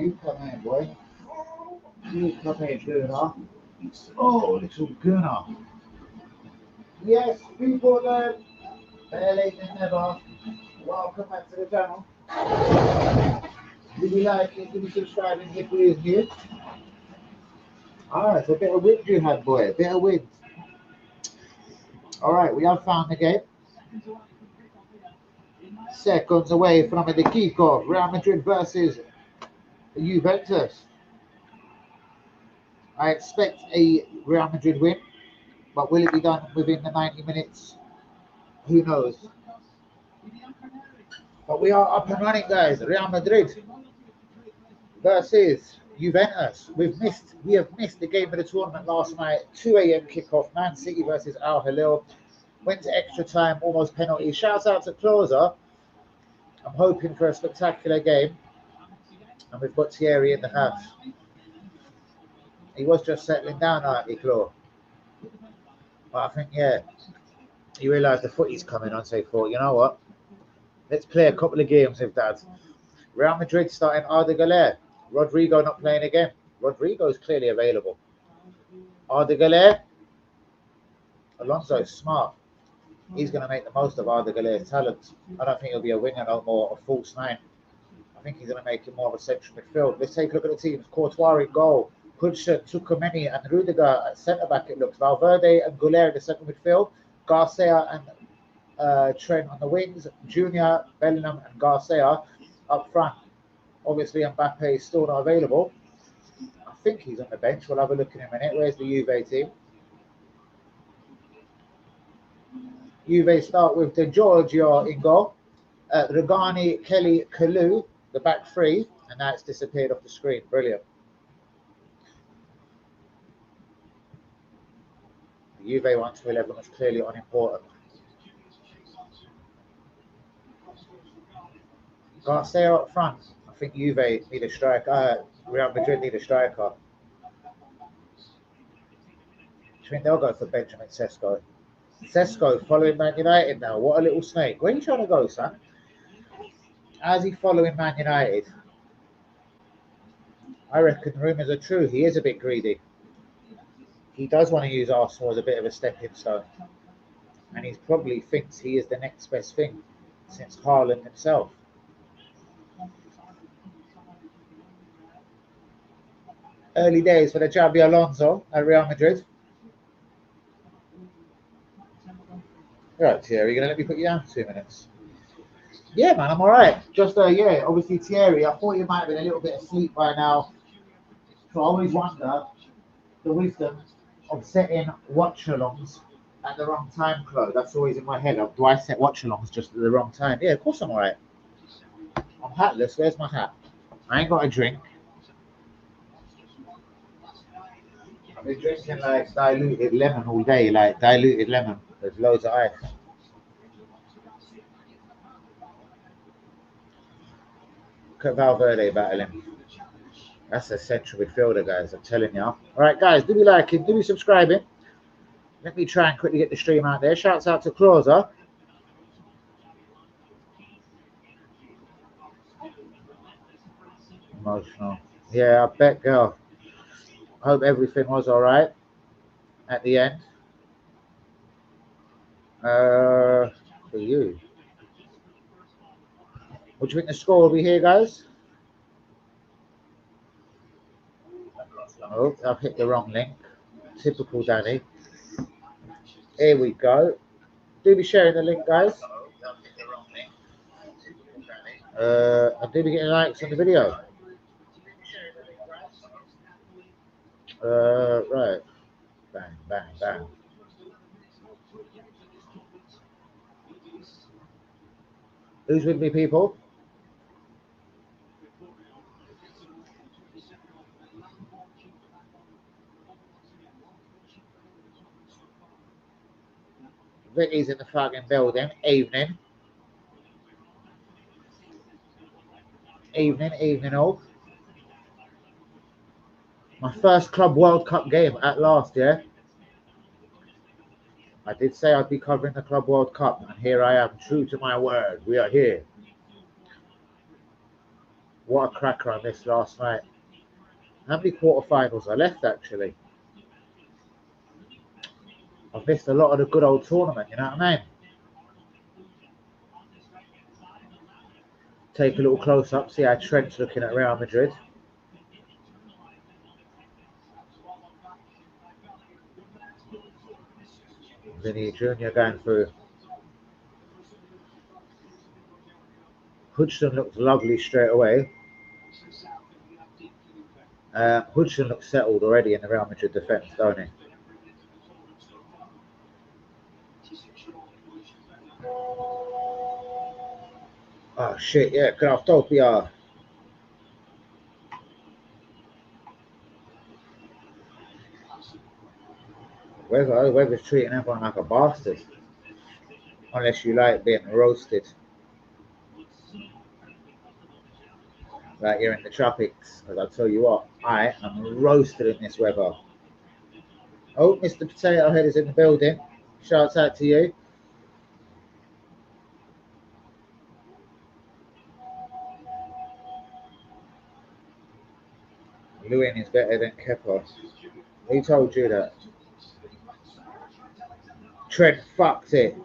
you come in, boy. You come in, Gunnar. Oh, little Gunnar. Yes, people, better late than never. Welcome back to the channel. Did you like it? Did you subscribe and hit the here? Alright, so a bit of wind you had, boy. A bit of wind. Alright, we have found the game. Seconds away from the kickoff. Real Madrid versus Juventus. I expect a Real Madrid win, but will it be done within the 90 minutes? Who knows? But we are up and running, guys. Real Madrid versus Juventus. We have missed the game of the tournament last night. 2 a.m. kickoff. Man City versus Al Hilal. Went to extra time, almost penalty. Shouts out to Closer. I'm hoping for a spectacular game. And we've got Thierry in the house. He was just settling down, aren't he, Claw? But I think, yeah, he realised the footy's coming on, so he thought, you know what? Let's play a couple of games with Dad. Real Madrid starting Arda Güler. Rodrigo not playing again. Rodrigo's clearly available. Arda Güler. Alonso's smart. He's going to make the most of Arda Güler's talent. I don't think he'll be a winger no more, a false nine. I think he's going to make him more of a central midfield. Let's take a look at the teams. Courtois in goal. Hudson, Tukumeni and Rudiger at centre-back, it looks. Valverde and Güler in the second midfield. Garcia and Trent on the wings. Junior, Bellingham and Garcia up front. Obviously, Mbappe is still not available. I think he's on the bench. We'll have a look in a minute. Where's the Juve team? Juve start with De Giorgio in goal. Regani, Kelly, Kalu, the back three. And now it's disappeared off the screen. Brilliant. The Juve 1-11 was clearly unimportant. Garcia up front. I think Juve need a striker. Real Madrid need a striker. I think they'll go for Benjamin Sesko. Sesko following Man United now. What a little snake. Where are you trying to go, son? How's he following Man United? I reckon rumours are true. He is a bit greedy. He does want to use Arsenal as a bit of a stepping stone. And he probably thinks he is the next best thing since Haaland himself. Early days for the Xabi Alonso at Real Madrid. Right, Thierry, you're going to let me put you down for 2 minutes? Yeah, man, I'm all right. Just, yeah, obviously Thierry, I thought you might have been a little bit asleep by now. So I always wonder the wisdom of setting watch-alongs at the wrong time, Chloe. That's always in my head. Do I set watch-alongs just at the wrong time? Yeah, of course I'm all right. I'm hatless. Where's my hat? I ain't got a drink. I've been drinking like diluted lemon all day, like diluted lemon. There's loads of ice. Look at Valverde battling. That's a central midfielder, guys. I'm telling you. All right, guys, do be liking, do be subscribing. Let me try and quickly get the stream out there. Shouts out to Closer. Emotional. Yeah, I bet, girl. I hope everything was all right at the end. For you. What do you think the score will be here, guys? Oh, I've hit the wrong link. Typical Danny. Here we go. Do be sharing the link, guys. And do be getting likes on the video. Right. Bang, bang, bang. Who's with me, people? Vicky's in the fucking building. Evening. Evening all. My first Club World Cup game at last, yeah? I did say I'd be covering the Club World Cup, and here I am, true to my word. We are here. What a cracker I missed last night. How many quarterfinals are left, actually? I've missed a lot of the good old tournament, you know what I mean? Take a little close up, see how Trent's looking at Real Madrid. Vinny Jr. going through. Hodgson looks lovely straight away. Hodgson looks settled already in the Real Madrid defence, don't he? Oh shit, yeah, Kraftopia. Weather's treating everyone like a bastard. Unless you like being roasted. Like you're in the tropics, because I'll tell you what, I am roasted in this weather. Oh, Mr. Potato Head is in the building. Shouts out to you. Lewin is better than Kepa. Who told you that? Trent fucked it.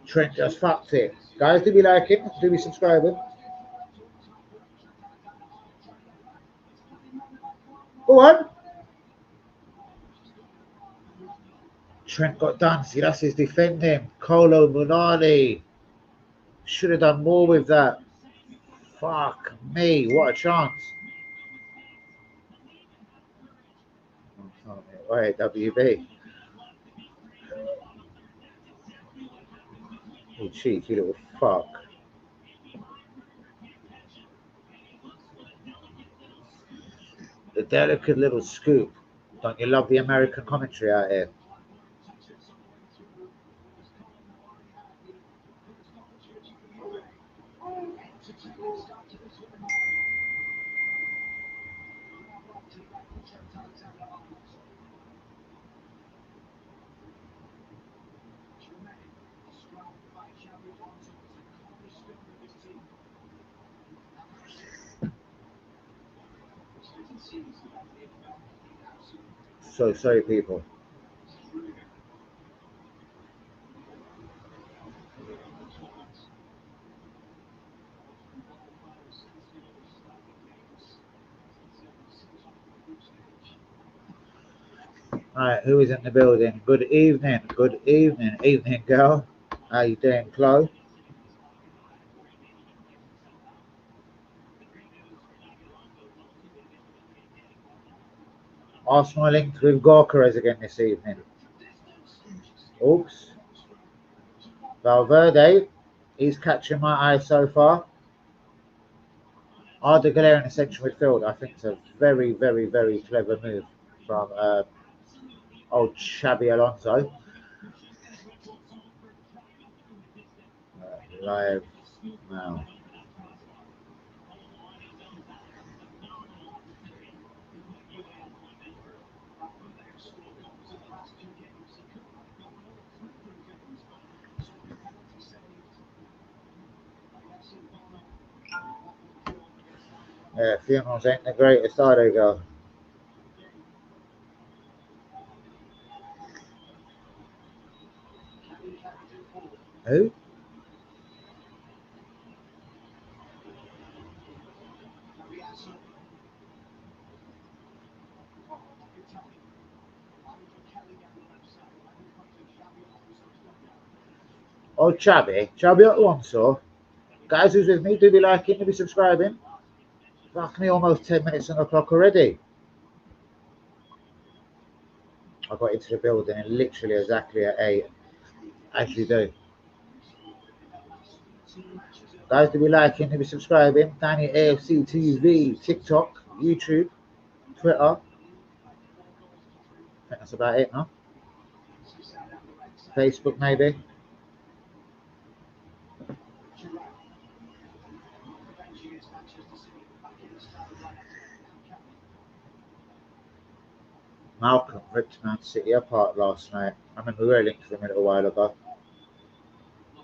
Trent just fucked it. Guys, do we like him? Do we subscribe him? Go on. Trent got done. See, that's his defending. Colo Munani. Should have done more with that. Fuck me. What a chance. Wait, WB. You cheeky little fuck. The delicate little scoop. Don't you love the American commentary out here? So sorry, people. Alright, who is in the building? Good evening. Good evening. Evening, girl. How you doing, Chloe? Arsenal linked with Gorkarez again this evening. Oops. Valverde, he's catching my eye so far. Arda Güler in the central midfield, I think it's a very, very, very clever move from old Xabi Alonso. Live now. Yeah, funerals ain't the greatest, are they, girl? Who? Oh, Xabi Alonso. Guys who's with me, do be liking, do be subscribing. Fuck me, almost 10 minutes on the clock already. I got into the building and literally exactly at 8, as you do. Guys, do be liking, do be subscribing. Danny AFC TV, TikTok, YouTube, Twitter. I think that's about it, huh? Facebook, maybe. Malcolm ripped Man City apart last night. I remember we were linked to him a little while ago.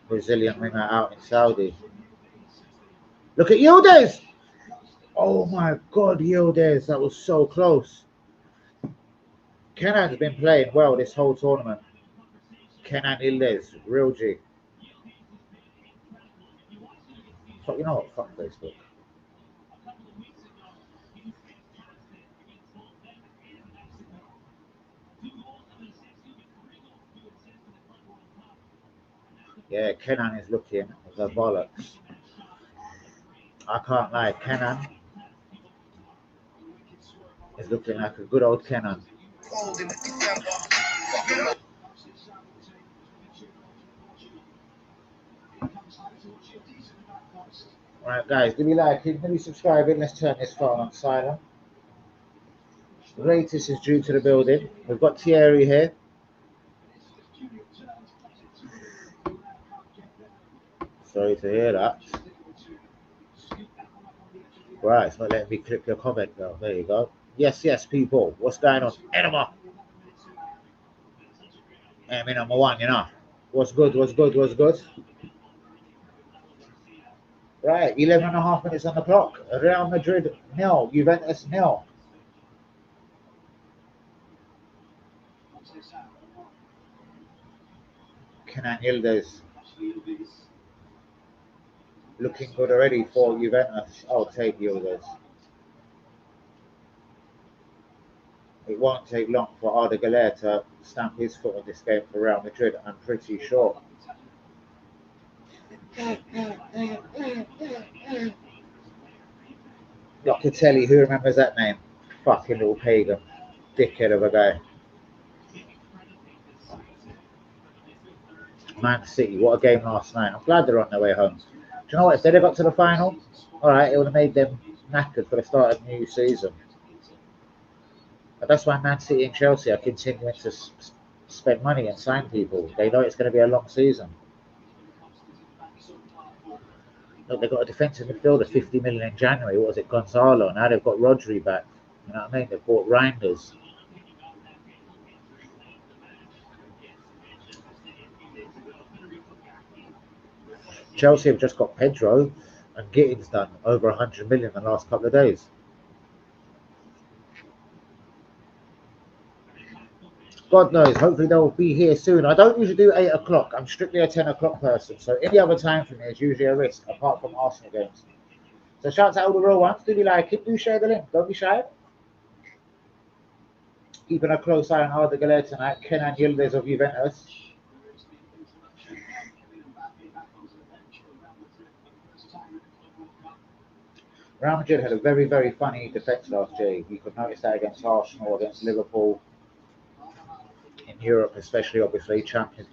Brazilian winger out in Saudi. Look at Yildiz. Oh my God, Yildiz. That was so close. Kenan's been playing well this whole tournament. Kenan Yildiz, real G. So, you know what? Fuck Facebook. Yeah, Kenan is looking the bollocks. I can't lie, Kenan is looking like a good old Kenan. Alright guys, give me liking, give me subscribing, let's turn this phone on silent. Ratis is due to the building. We've got Thierry here. Sorry to hear that. Right, it's not letting me click your comment though. There you go. Yes, yes, people. What's going on? Enema. Enemy number one, you know. What's good, what's good, what's good? Right, 11.5 minutes on the clock. Real Madrid 0, Juventus 0. Kenan Yildiz looking good already for Juventus. I'll take Yildiz. It won't take long for Arda Güler to stamp his foot on this game for Real Madrid, I'm pretty sure. Locatelli, who remembers that name? Fucking little pagan. Dickhead of a guy. Man City, what a game last night. I'm glad they're on their way home. Do you know what? If they'd have got to the final, alright, it would have made them knackered for the start of the new season. But that's why Man City and Chelsea are continuing to spend money and sign people. They know it's going to be a long season. Look, they've got a defensive midfielder, 50 million in January. What was it, Gonzalo? Now they've got Rodri back. You know what I mean? They've bought Reinders. Chelsea have just got Pedro and Gittins done over 100 million in the last couple of days. God knows, hopefully they'll be here soon. I don't usually do 8 o'clock. I'm strictly a 10 o'clock person. So any other time for me is usually a risk, apart from Arsenal games. So shout out to all the real ones. Do be like it. Do share the link. Don't be shy. Keeping a close eye on Arda Güler tonight. Kenan Yildiz of Juventus. Real Madrid had a very, very funny defence last year. You could notice that against Arsenal, against Liverpool, in Europe especially, obviously, Champions.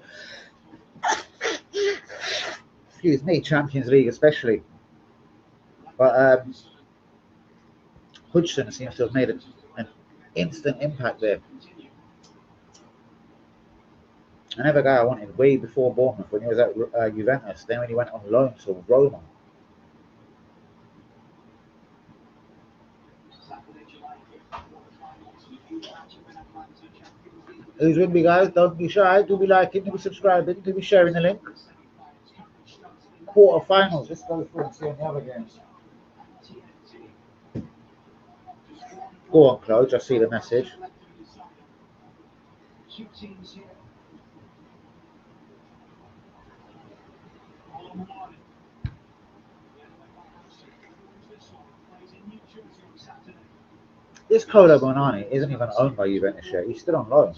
Excuse me, Champions League especially. But Hodgson seems to have made an instant impact there. Another guy I wanted way before Bournemouth when he was at Juventus, then when he went on loan to Roma. Who's with me, guys? Don't be shy. Do be liking, do be subscribing, do be sharing the link. Quarterfinals. Let's go through and see on the other games. Go on, Chloe. Just see the message. This Kolo Bonani isn't even owned by Juventus yet. He's still on loan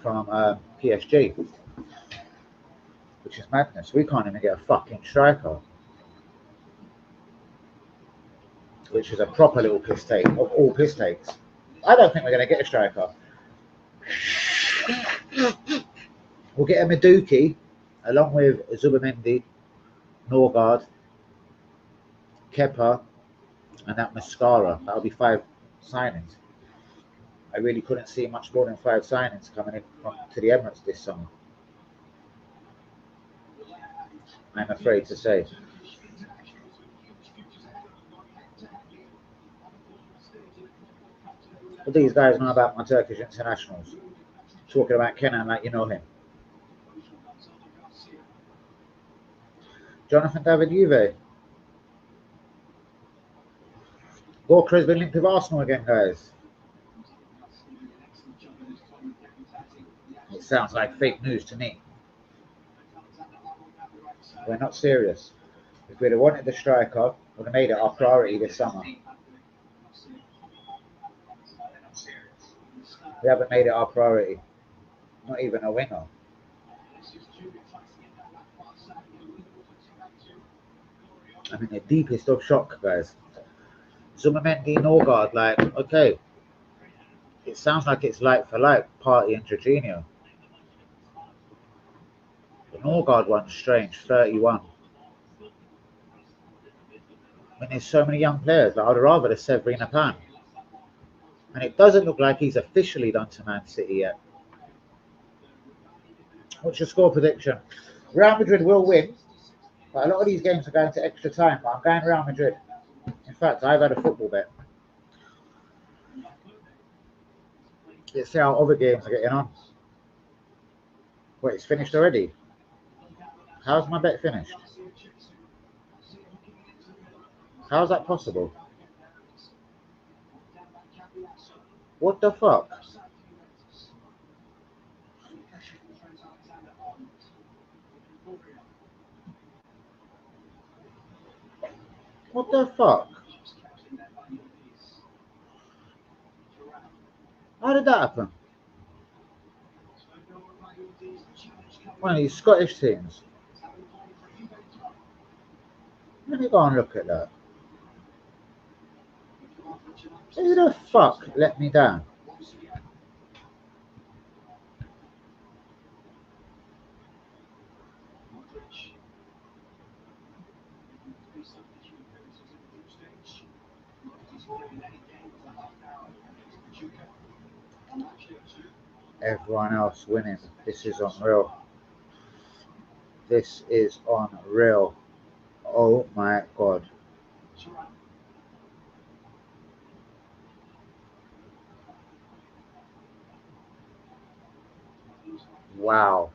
from PSG, which is madness. We can't even get a fucking striker, which is a proper little piss take of all piss takes. I don't think we're going to get a striker. We'll get a Maduki along with Zubamendi, Norgard, Kepa, and that Mascara. That'll be 5 signings. I really couldn't see much more than 5 signings coming in to the Emirates this summer. I'm afraid to say. But these guys know about my Turkish internationals. Talking about Kenan like you know him. Jonathan David Juve. Gorka has been linked with Arsenal again, guys. It sounds like fake news to me. We're not serious. If we'd have wanted the striker, we'd have made it our priority this summer. We haven't made it our priority. Not even a winger. I'm in the deepest of shock, guys. Zumamendi, Norgard, like, okay. It sounds like it's like for like, Partey and Jorginho. The Norgard one's strange, 31. I mean, there's so many young players. Like, I'd rather the Severina Pan. And it doesn't look like he's officially done to Man City yet. What's your score prediction? Real Madrid will win, but a lot of these games are going to extra time. But I'm going Real Madrid. In fact, I've had a football bet. Let's see how other games are getting on. Wait, it's finished already? How's my bet finished? How's that possible? What the fuck? What the fuck? How did that happen? One of these Scottish teams. Let me go and look at that. Who the fuck let me down? Everyone else winning. This is unreal. This is unreal. Oh my god. Wow.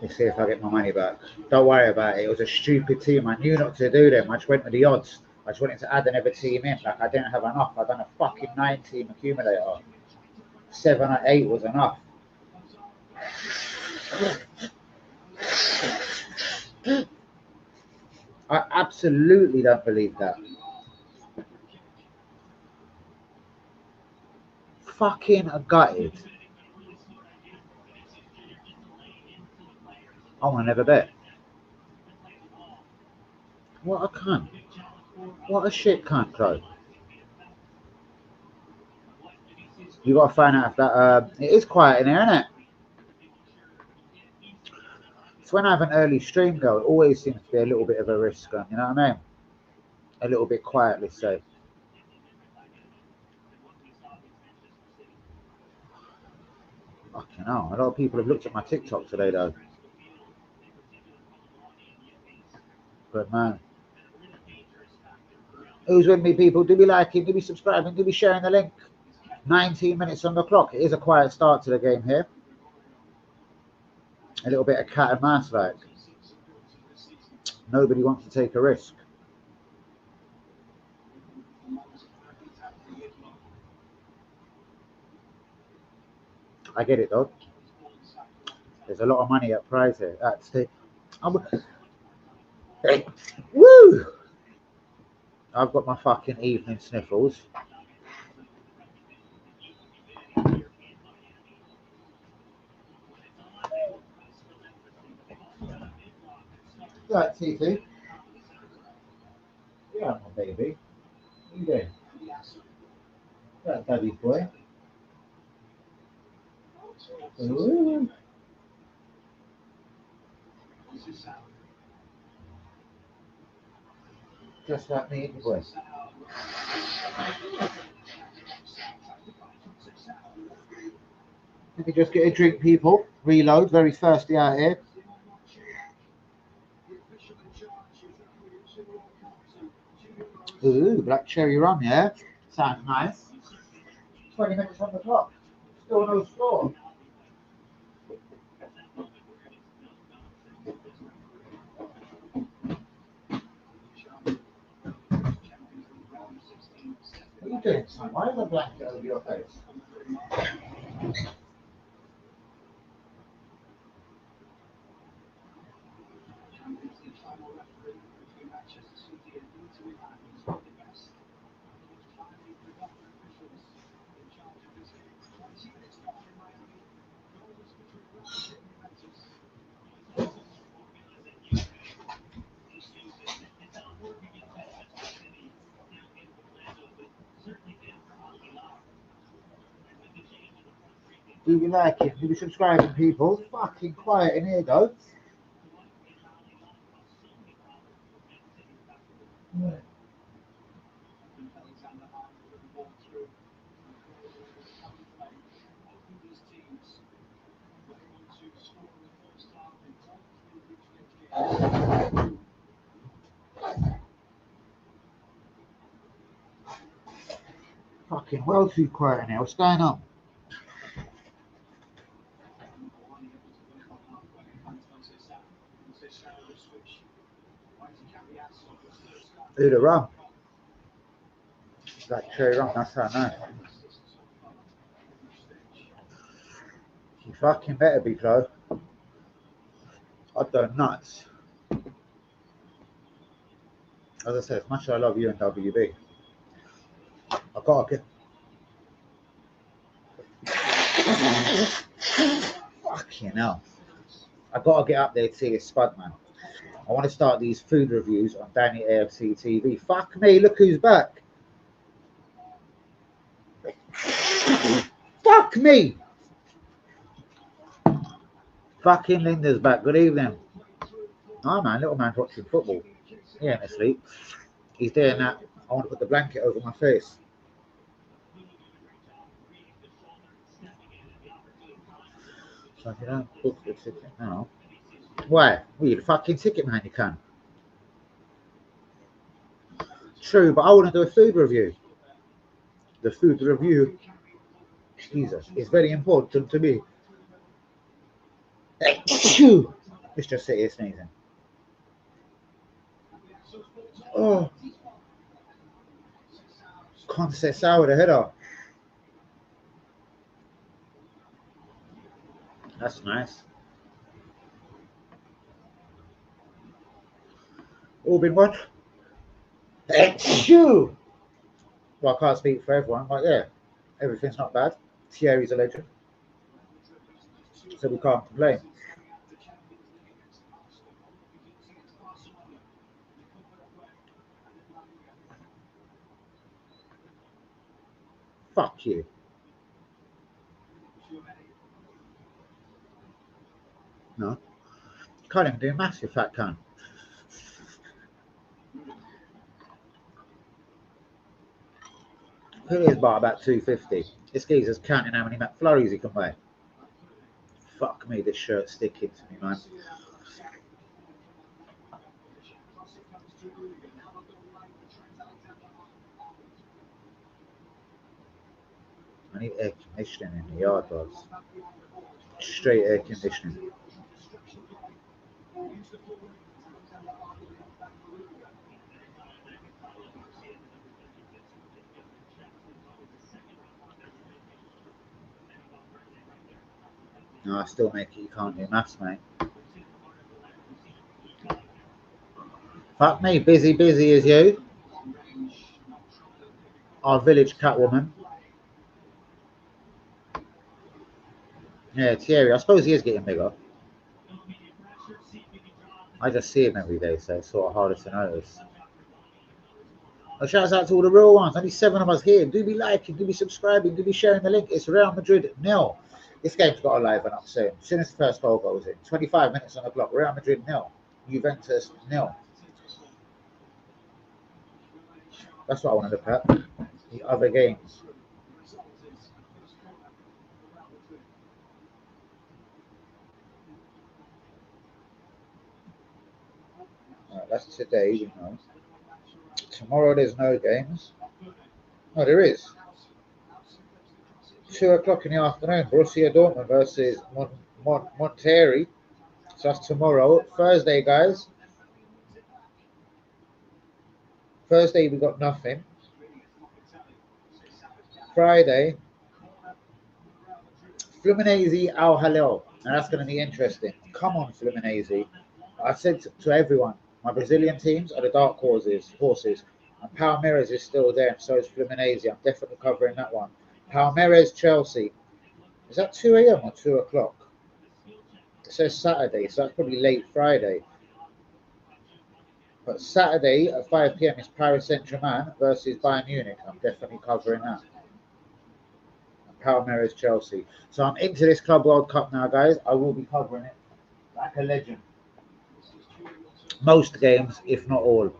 Let's see if I get my money back. Don't worry about it. It was a stupid team. I knew not to do them. I just went with the odds. I just wanted to add another team in. Like, I didn't have enough. I done a fucking 9-team accumulator. 7 or 8 was enough. I absolutely don't believe that. Fucking gutted. I want to never bet. What a cunt. What a shit cunt, Chloe. You got to find out if that... it is quiet in here, isn't it? It's when I have an early stream go, it always seems to be a little bit of a risk, you know what I mean? A little bit quiet, let's say. Fucking hell, a lot of people have looked at my TikTok today, though. Good man. Who's with me, people? Do be liking, do be subscribing, do be sharing the link. 19 minutes on the clock. It is a quiet start to the game here. A little bit of cat and mouse like. Nobody wants to take a risk. I get it though. There's a lot of money at prize here. At stake. Woo! I've got my fucking evening sniffles. Right, TT. Yeah, my baby. What are you doing? That daddy's boy. Ooh. Just like me and your boy. Let me just get a drink, people. Reload. Very thirsty out here. Ooh, black cherry rum, yeah? Sounds nice. 20 minutes on the clock. Still no score. doing, son? Why is a blanket over your face? Do be liking, do be subscribing, people. Fucking quiet in here, though. Fucking well too quiet in here. What's going on? Do the rum. That cherry rum, that's how nice. You fucking better be, Flo. I've done nuts. As I said, as much as I love you and WB, I gotta get. Fucking hell. I gotta get up there to see this spud, man. I want to start these food reviews on Danny AFC TV. Fuck me, look who's back. Fuck me. Fucking Linda's back. Good evening. Oh man, little man's watching football. He ain't asleep. He's doing that. I want to put the blanket over my face. So if you don't book the ticket now. Why? Well, you're the fucking ticket man, you can. True, but I want to do a food review. The food review, Jesus, is very important to me. Let's just sit here sneezing. Oh, concept sour the header. That's nice. All been what? Well, I can't speak for everyone, but yeah, everything's not bad. Thierry's a legend, so we can't complain. Fuck you. No, can't even do maths, you fat cunt. It is about 250. This geezer's counting how many McFlurries he can buy. Fuck me, this shirt's sticking to me, man. I need air conditioning in the yard, lads. Straight air conditioning. No, I still make it. You can't do maths, mate. Fuck me, busy as you. Our village catwoman. Yeah, Thierry. I suppose he is getting bigger. I just see him every day, so it's sort of harder to notice. A shout out to all the real ones. Only 7 of us here. Do be liking, do be subscribing, do be sharing the link. It's Real Madrid 0. This game's got to liven up soon. As soon as the first goal goes in. 25 minutes on the clock. Real Madrid 0. Juventus 0. That's what I want to look at. The other games. Right, that's today, you know. Tomorrow there's no games. Oh, there is. 2 o'clock in the afternoon. Borussia Dortmund versus Monterrey. So that's tomorrow. Thursday, guys. Thursday we got nothing. Friday, Fluminense Al Hilal. Now that's going to be interesting. Come on, Fluminense. I said to everyone, my Brazilian teams are the dark horses. And Palmeiras is still there, and so is Fluminense. I'm definitely covering that one. Palmeiras, Chelsea. Is that 2 a.m. or 2 o'clock? It says Saturday, so that's probably late Friday. But Saturday at 5 p.m. is Paris Saint-Germain versus Bayern Munich. I'm definitely covering that. Palmeiras, Chelsea. So I'm into this Club World Cup now, guys. I will be covering it like a legend. Most games, if not all.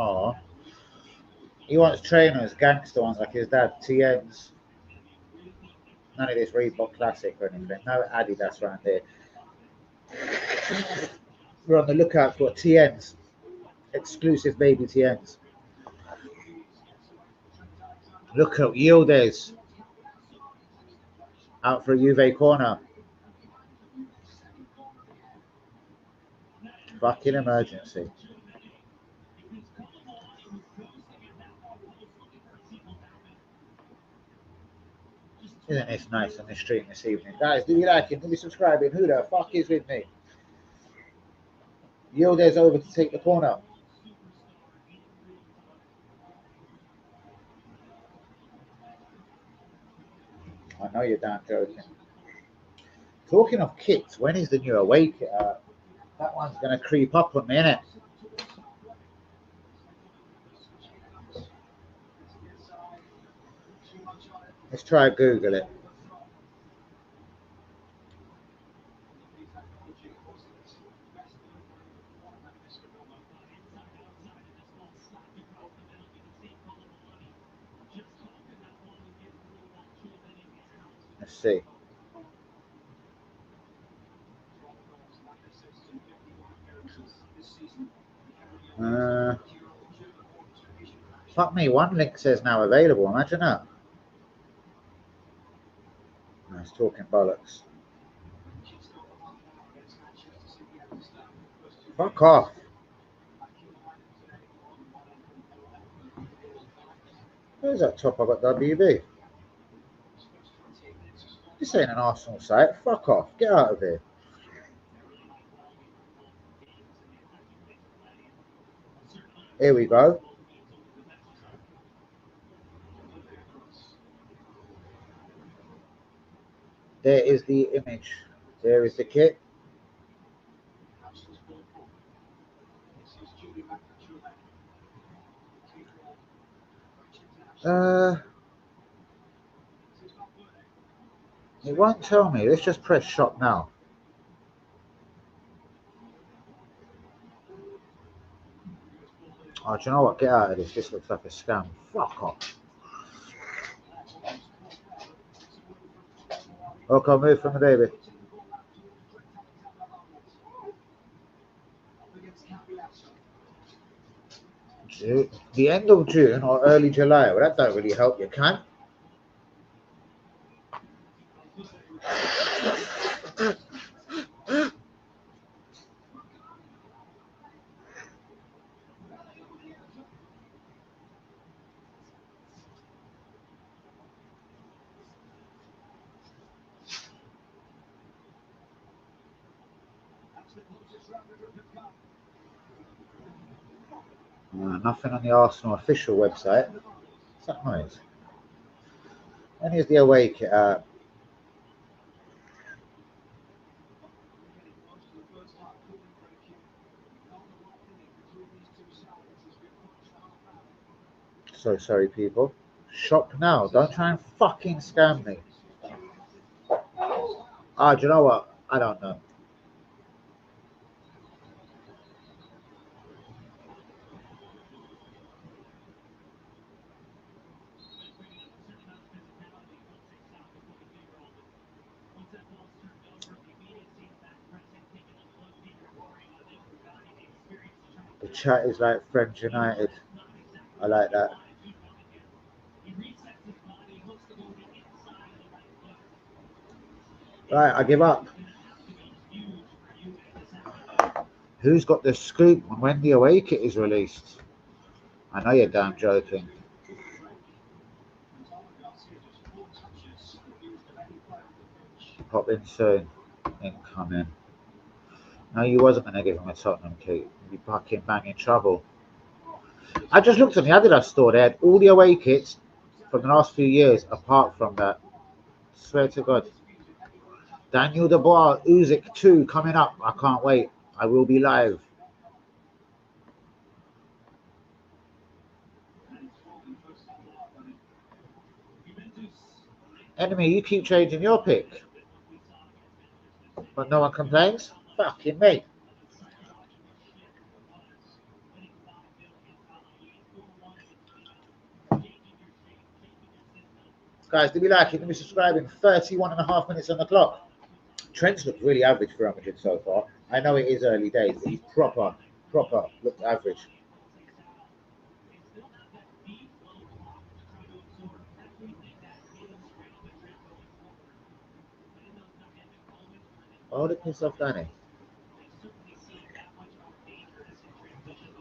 Oh, he wants trainers, gangster ones like his dad, TNs. None of this Reebok Classic or anything. No Adidas around here. We're on the lookout for TNs, exclusive baby TNs. Look at Yildiz out for a Juve corner. Fucking emergency. Isn't this nice on the stream this evening? Guys, do you like it? Do you subscribing? Who the fuck is with me? Yildiz over to take the corner. I know you're damn joking. Talking of kits, when is the new away kit out? That one's going to creep up on me, innit? Let's try Google it. Let's see. Fuck me, one link says now available. Imagine that. Nice talking bollocks. Fuck off. Where's that top I got WB? This ain't an Arsenal site. Fuck off. Get out of here. Here we go. There is the image. There is the kit. It won't tell me. Let's just press shop now. Oh, do you know what? Get out of this. This looks like a scam. Fuck off. Okay, move from the baby. The end of June or early July. Well, that don't really help you, can? Nothing on the Arsenal official website. What's that noise? When is the away kit out? So sorry, people. Shop now. Don't try and fucking scam me. Ah, do you know what? I don't know. chat is like Friends United. I like that. Right, I give up. Who's got the scoop on when the away kit is released? I know you're damn joking. Pop in soon. Incoming. No, you wasn't going to give him a Tottenham kit. You'd be fucking banging trouble. I just looked on the Adidas store. They had all the away kits from the last few years, apart from that. Swear to God. Daniel Dubois, Usyk 2 coming up. I can't wait. I will be live. Enemy, you keep changing your pick. But no one complains? Fucking me. Guys, do we like it? Do we subscribe in 31.5 minutes on the clock? Trent's looked really average for Real Madrid so far. I know it is early days, but he's proper looked average. Oh, the piss off Danny.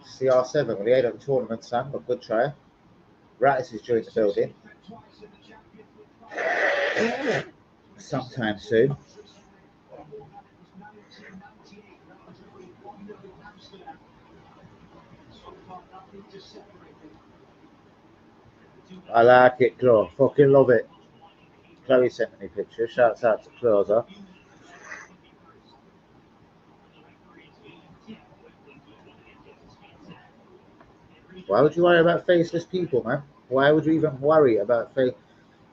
CR7, well, he ain't at the tournament, son, but good try. Rattis is joined the building. Sometime soon. I like it, Chloe. Fucking love it. Chloe sent me pictures. Shouts out to Closer. Why would you worry about faceless people, man? Why would you even worry about face?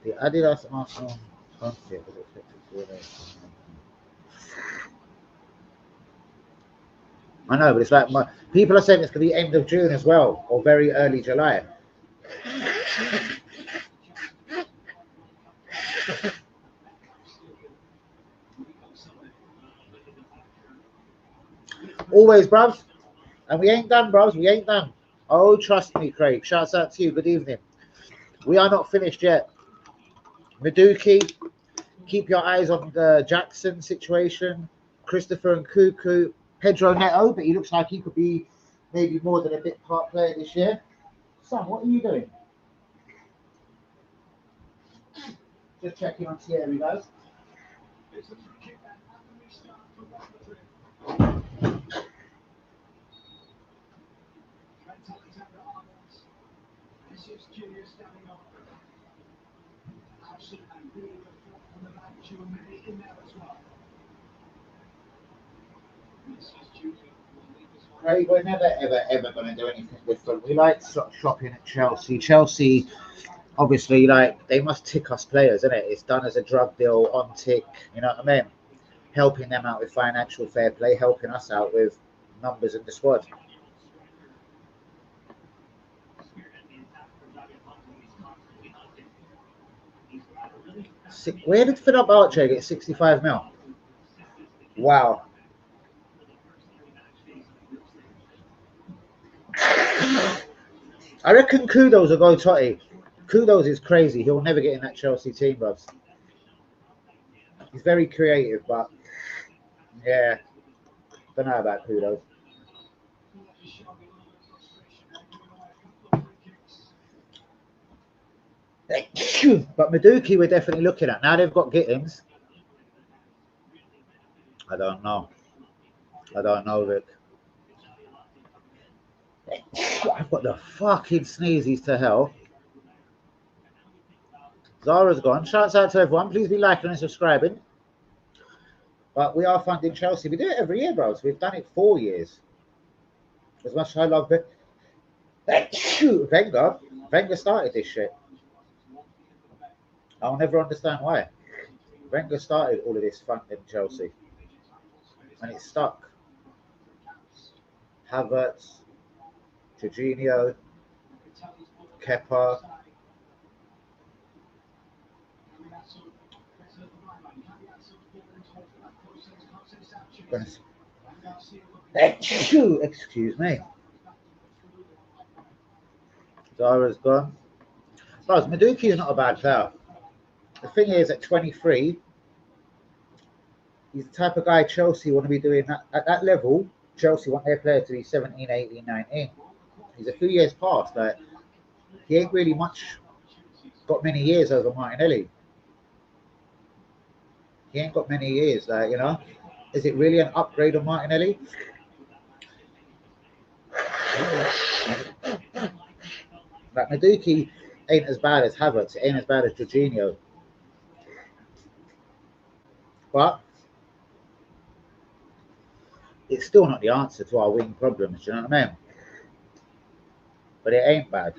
The Adidas Arsenal concert was expected to I know, but it's like people are saying it's going to be end of June as well, or very early July. Always, bruvs. And we ain't done, bruvs. We ain't done. Oh, trust me, Craig. Shouts out to you. Good evening. We are not finished yet. Maduki, keep your eyes on the Jackson situation. Christopher and Cuckoo. Pedro Neto, but he looks like he could be maybe more than a bit part player this year. Sam, what are you doing? Just checking on Thierry, guys. Craig, we're never, ever going to do anything different. We like shopping at Chelsea. Chelsea, obviously, like, they must tick us players, isn't it? It's done as a drug deal on tick, you know what I mean? Helping them out with financial fair play, helping us out with numbers in the squad. Where did Philip Archer get 65 mil? Wow. I reckon Kudos will go Totti. Kudos is crazy. He'll never get in that Chelsea team, bruv. He's very creative, but yeah, don't know about Kudos. But Maduki, we're definitely looking at. Now they've got Gittins. I don't know. Vic. I've got the fucking sneezies to hell. Zara's gone. Shouts out to everyone. Please be liking and subscribing. But we are funding Chelsea. We do it every year, bros. We've done it 4 years. As much as I love it. Wenger started this shit. I'll never understand why. Wenger started all of this funding Chelsea. And it's stuck. Havertz, Jorginho, Kepa. Excuse me. Zara's gone. But Maduki is not a bad player. The thing is, at 23, he's the type of guy Chelsea want to be doing that, at that level. Chelsea want their player to be 17, 18, 19. He's a few years past. Like, he ain't really got many years over Martinelli. He ain't got many years. Like, you know, is it really an upgrade on Martinelli? Like, Maduki ain't as bad as Havertz. It ain't as bad as Jorginho. But it's still not the answer to our wing problems. Do you know what I mean? But it ain't bad.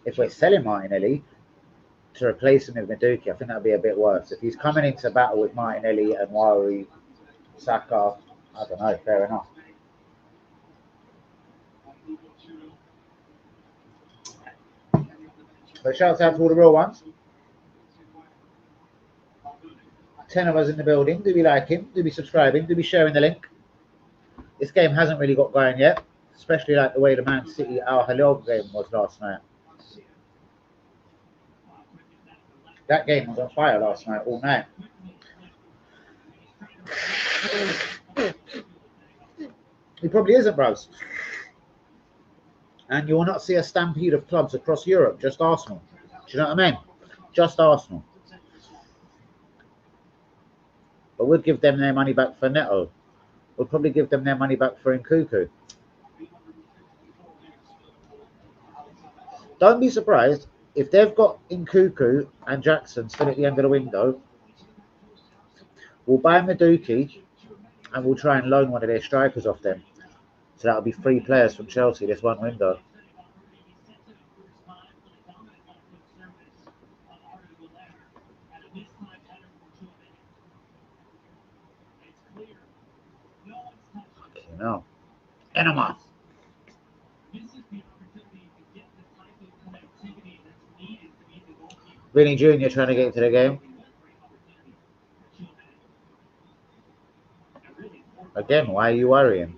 If we're selling Martinelli to replace him with Maduki, I think that'd be a bit worse. If he's coming into battle with Martinelli and Wari, Saka, I don't know, fair enough. But shout out to all the real ones. 10 of us in the building. Do we like him? Do we subscribing? Do we sharing the link? This game hasn't really got going yet, especially like the way the Man City Al Hilal game was last night. That game was on fire last night, all night. He probably isn't, bros. And you will not see a stampede of clubs across Europe, just Arsenal. Do you know what I mean? Just Arsenal. But we'd give them their money back for Neto. We'll probably give them their money back for Nkunku. Don't be surprised if they've got Nkunku and Jackson still at the end of the window. We'll buy Maduki and we'll try and loan one of their strikers off them. So that'll be 3 players from Chelsea this one window. Fucking hell. Enema. Vinny Jr. trying to get into the game. Again, why are you worrying?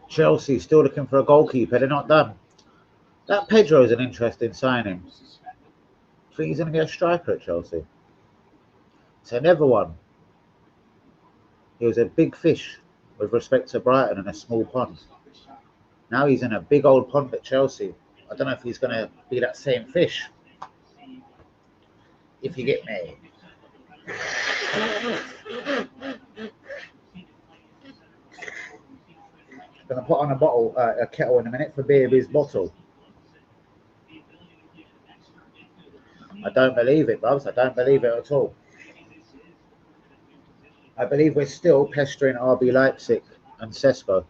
Chelsea still looking for a goalkeeper. They're not done. That Pedro is an interesting signing. I think he's going to be a striker at Chelsea. So never one. He was a big fish with respect to Brighton in a small pond. Now he's in a big old pond at Chelsea. I don't know if he's going to be that same fish. If you get me. Going to put on a kettle in a minute for Beerby's bottle. I don't believe it, Bubs. I don't believe it at all. I believe we're still pestering RB Leipzig and Sesko.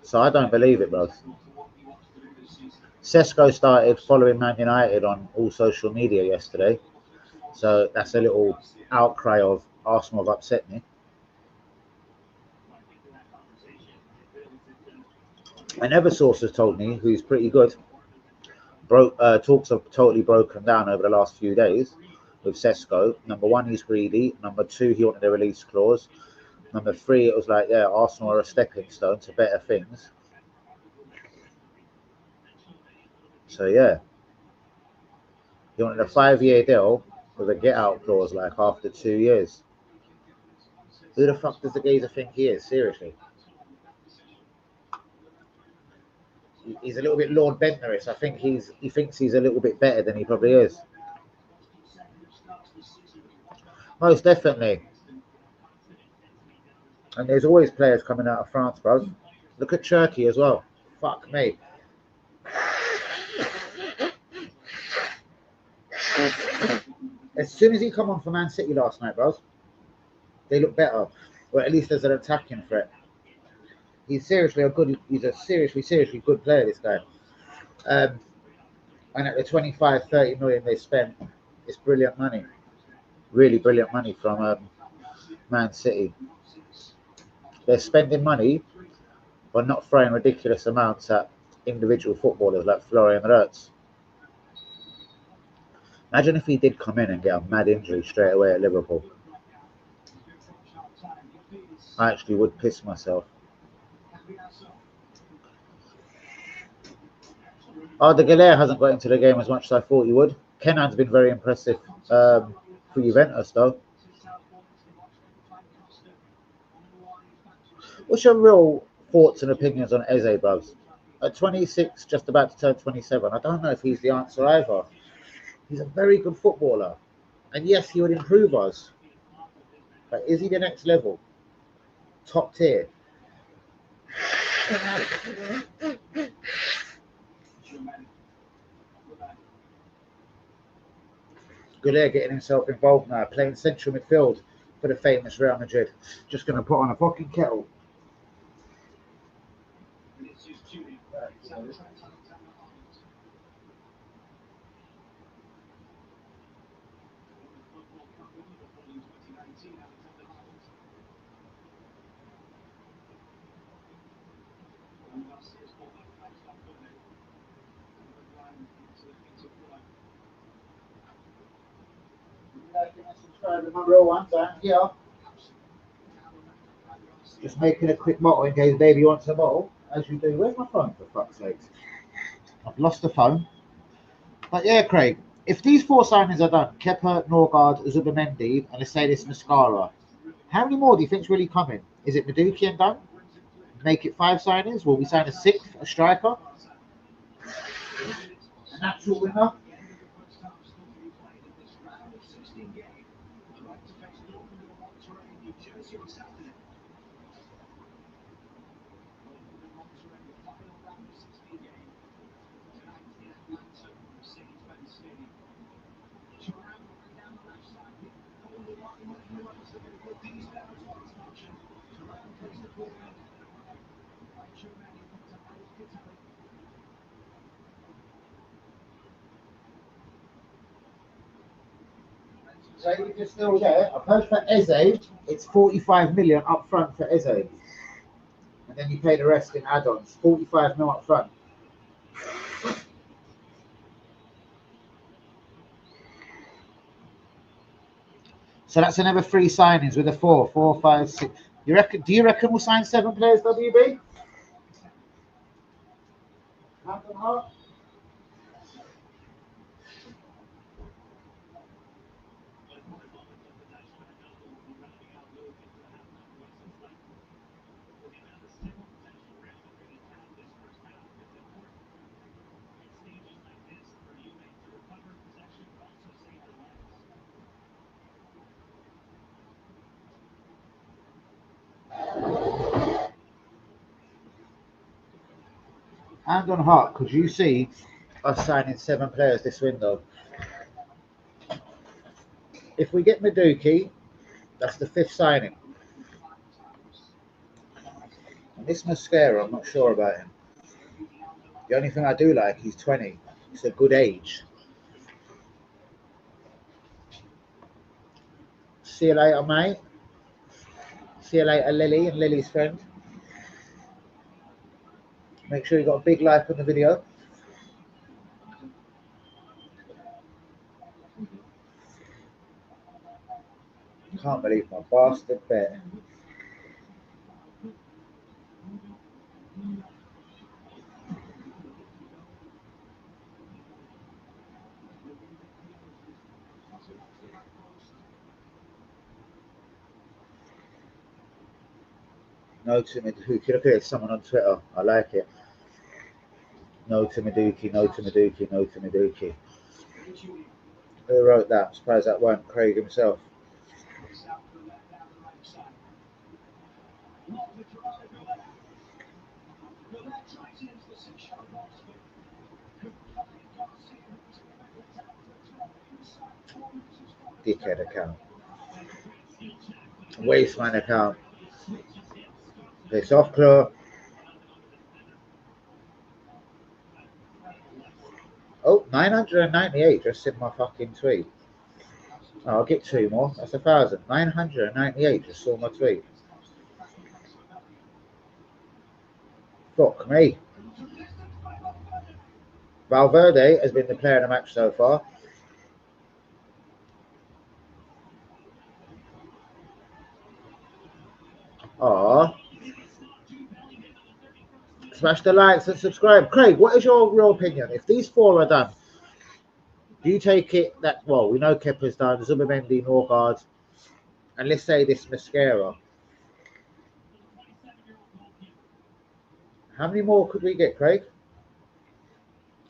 So I don't believe it, Bubs. Sesko started following Man United on all social media yesterday. So that's a little outcry of Arsenal have upset me. Another source has told me, who's pretty good, talks have totally broken down over the last few days with Sesko. Number 1, he's greedy. Number 2, he wanted a release clause. Number 3, it was like, yeah, Arsenal are a stepping stone to better things. So yeah, he wanted a 5-year deal with a get-out clause like after 2 years. Who the fuck does the geezer think he is? Seriously. He's a little bit Lord Bentnerish. I think he thinks he's a little bit better than he probably is. Most definitely. And there's always players coming out of France, bro. Look at Turkey as well. Fuck me. As soon as he come on for Man City last night, bros, they look better. Or at least as an attacking threat. He's a seriously good player, this guy. And at the 25, 30 million they spent, it's brilliant money. Really brilliant money from Man City. They're spending money, but not throwing ridiculous amounts at individual footballers like Florian Wirtz. Imagine if he did come in and get a mad injury straight away at Liverpool. I actually would piss myself. Arda Güler hasn't got into the game as much as I thought he would. Kenan's been very impressive for Juventus, though. What's your real thoughts and opinions on Eze, bruv? At 26, just about to turn 27, I don't know if he's the answer either. He's a very good footballer. And yes, he would improve us. But is he the next level? Top tier? Güler getting himself involved now, playing central midfield for the famous Real Madrid. Just going to put on a fucking kettle. My real ones, yeah. Just making a quick motto in case baby wants a bottle, as you do. Where's my phone, for fuck's sake? I've lost the phone. But yeah, Craig, if these 4 signings are done, Kepa, Norgard, Zubamendi, and let's say this Mascara, how many more do you think's really coming? Is it Maduki and done? Make it 5 signings? Will we sign a 6th, a striker? A natural winner? So if you're still there, I've heard for Eze, it's 45 million up front for Eze. And then you pay the rest in add-ons. 45 mil up front. So that's another 3 signings with a 4, 5, 6. You reckon? Do you reckon we'll sign 7 players, WB? Hand on heart, could you see us signing 7 players this window? If we get Maduki, that's the 5th signing. And this Mascara, I'm not sure about him. The only thing I do like, he's 20. It's a good age. See you later, mate. See you later, Lily and Lily's friend. Make sure you got a big like on the video. Can't believe my bastard bet. No to Maduki. Look at it, someone on Twitter. I like it. No to Maduki, no to Maduki, no to Maduki. Who wrote that? I'm surprised that wasn't Craig himself. Dickhead account. Wasteman account. Piss off, Claw. Oh, 998 just in my fucking tweet. Oh, I'll get 2 more. That's 1,000. 998 just saw my tweet. Fuck me. Valverde has been the player of the match so far. Ah, smash the likes and subscribe. Craig, what is your real opinion? If these four are done, do you take it that, well, we know Kepa's done, Zubimendi, Norgard, and let's say this Mascara. How many more could we get, Craig?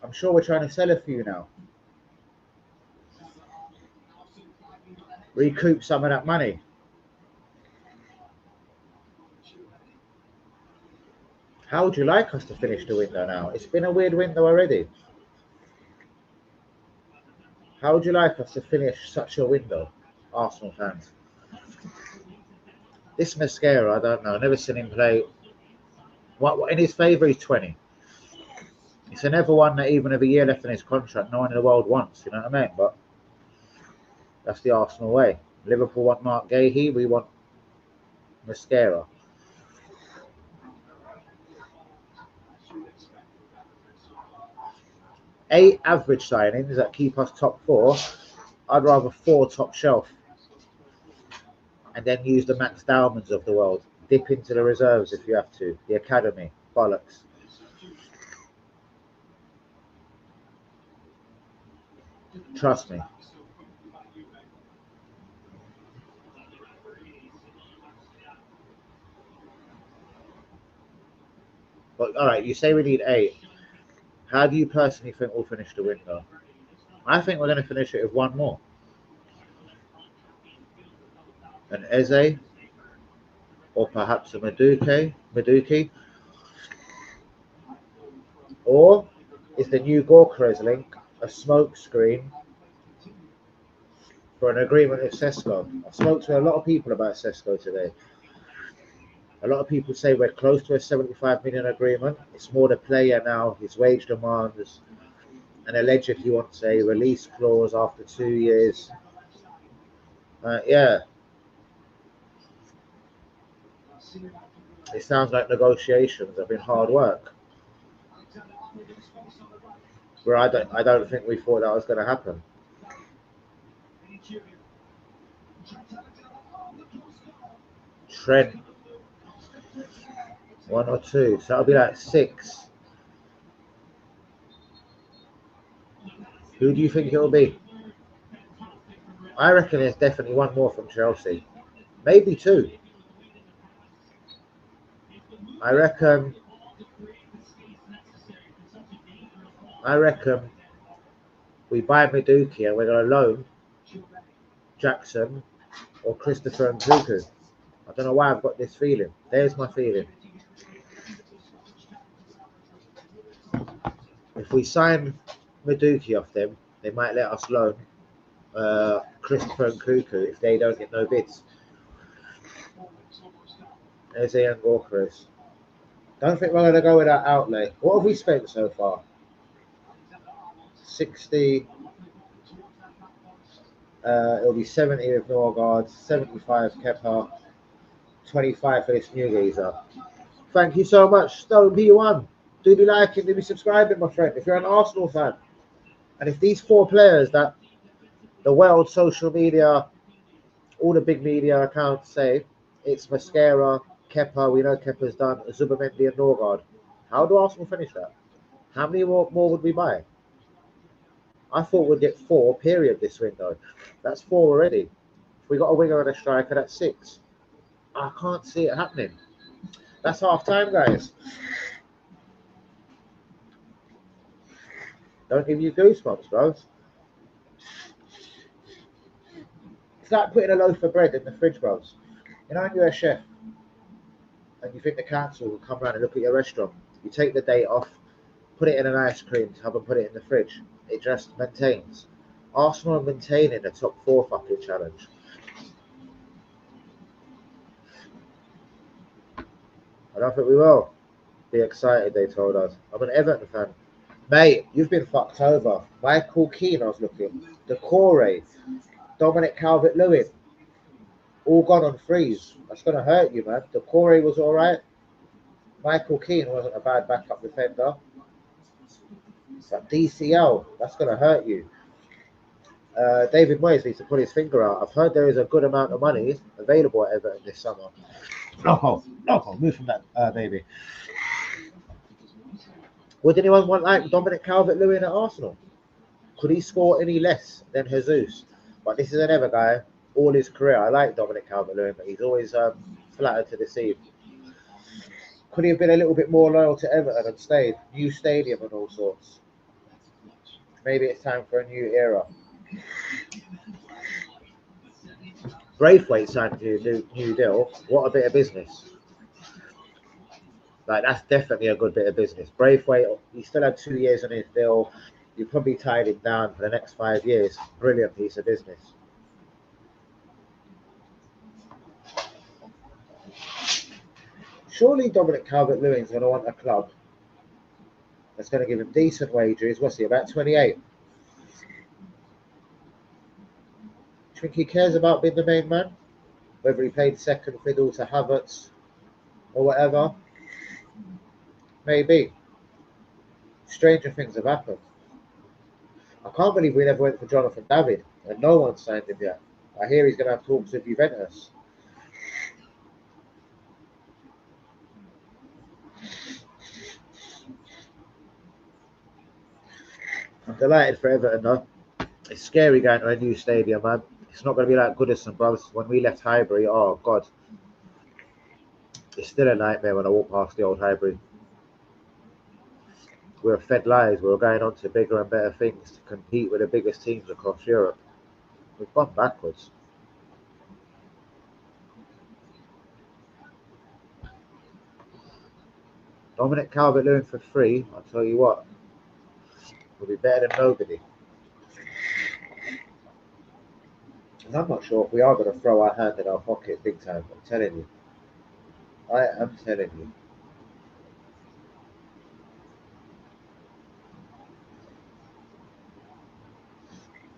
I'm sure we're trying to sell a few now. Recoup some of that money. How would you like us to finish the window now? It's been a weird window already. How would you like us to finish such a window, Arsenal fans? This Mascara, I don't know. Never seen him play. What in his favour, he's 20. It's another one that even with a year left in his contract, no one in the world wants. You know what I mean? But that's the Arsenal way. Liverpool want Mark Gahey. We want Mascara. Eight average signings that keep us top four. I'd rather 4 top shelf. And then use the Max Dowmans of the world. Dip into the reserves if you have to. The academy. Bollocks. Trust me. But all right, you say we need 8. How do you personally think we'll finish the window? I think we're going to finish it with 1 more. An Eze, or perhaps a Maduki, or is the new Gorkarez link a smoke screen for an agreement with Sesko? I spoke to a lot of people about Sesko today. A lot of people say we're close to a 75 million agreement. It's more the player now, his wage demands, and allegedly wants a release clause after 2 years. Yeah. It sounds like negotiations have been hard work. Where I don't think we thought that was going to happen. Trent, 1 or 2, so that'll be like 6. Who do you think it'll be? I reckon there's definitely 1 more from Chelsea, maybe 2. I reckon we buy Maduki and we're going to loan Jackson or Christopher Nkunku. I don't know why I've got this feeling. There's my feeling. If we sign Maduki off them, they might let us loan Christopher Nkunku if they don't get no bids. There's Ian Gorkarez. Don't think we're going to go with that outlay. What have we spent so far? 60. It'll be 70 with Norgard, 75 Kepa, 25 for this new geezer. Thank you so much, Stone P1. Do be liking, do be subscribing, my friend. If you're an Arsenal fan, and if these 4 players that the world, social media, all the big media accounts say it's Mascara, Kepa, we know Kepa's done, Zubimendi and Norgard. How do Arsenal finish that? How many more would we buy? I thought we'd get 4, period, this window. That's 4 already. If we got a winger and a striker, that's 6. I can't see it happening. That's half time, guys. Don't give you goosebumps, bro. It's like putting a loaf of bread in the fridge, bros. You know, when you're a chef and you think the council will come around and look at your restaurant, you take the date off, put it in an ice cream tub and put it in the fridge. It just maintains. Arsenal are maintaining the top 4 fucking challenge. I don't think we will. Be excited, they told us. I'm an Everton fan. Mate, you've been fucked over. Michael Keane, I was looking. Decore, Dominic Calvert-Lewin, all gone on freeze. That's going to hurt you, man. Decore was all right. Michael Keane wasn't a bad backup defender. But DCL, that's going to hurt you. David Moyes needs to put his finger out. I've heard there is a good amount of money available at Everton this summer. Loco, move from that, baby. Would anyone want like Dominic Calvert-Lewin at Arsenal? Could he score any less than Jesus? But this is another guy. All his career, I like Dominic Calvert-Lewin, but he's always flattered to deceive. Could he have been a little bit more loyal to Everton and stayed? New stadium and all sorts. Maybe it's time for a new era. Braithwaite signed to new deal. What a bit of business. Like, that's definitely a good bit of business. Braithwaite, he still had 2 years on his deal. You probably tied him down for the next 5 years. Brilliant piece of business. Surely Dominic Calvert-Lewin's going to want a club that's going to give him decent wages. What's he, about 28? Do you think he cares about being the main man? Whether he played second fiddle to Havertz or whatever? Maybe. Stranger things have happened. I can't believe we never went for Jonathan David and no one signed him yet. I hear he's going to have talks with Juventus. I'm delighted for Everton though. It's scary going to a new stadium, man. It's not going to be like Goodison, brothers. When we left Highbury, oh God. It's still a nightmare when I walk past the old Highbury. We were fed lies. We were going on to bigger and better things to compete with the biggest teams across Europe. We've gone backwards. Dominic Calvert-Lewin for free, I'll tell you what, will be better than nobody. And I'm not sure if we are going to throw our hand in our pocket big time. I'm telling you. I am telling you.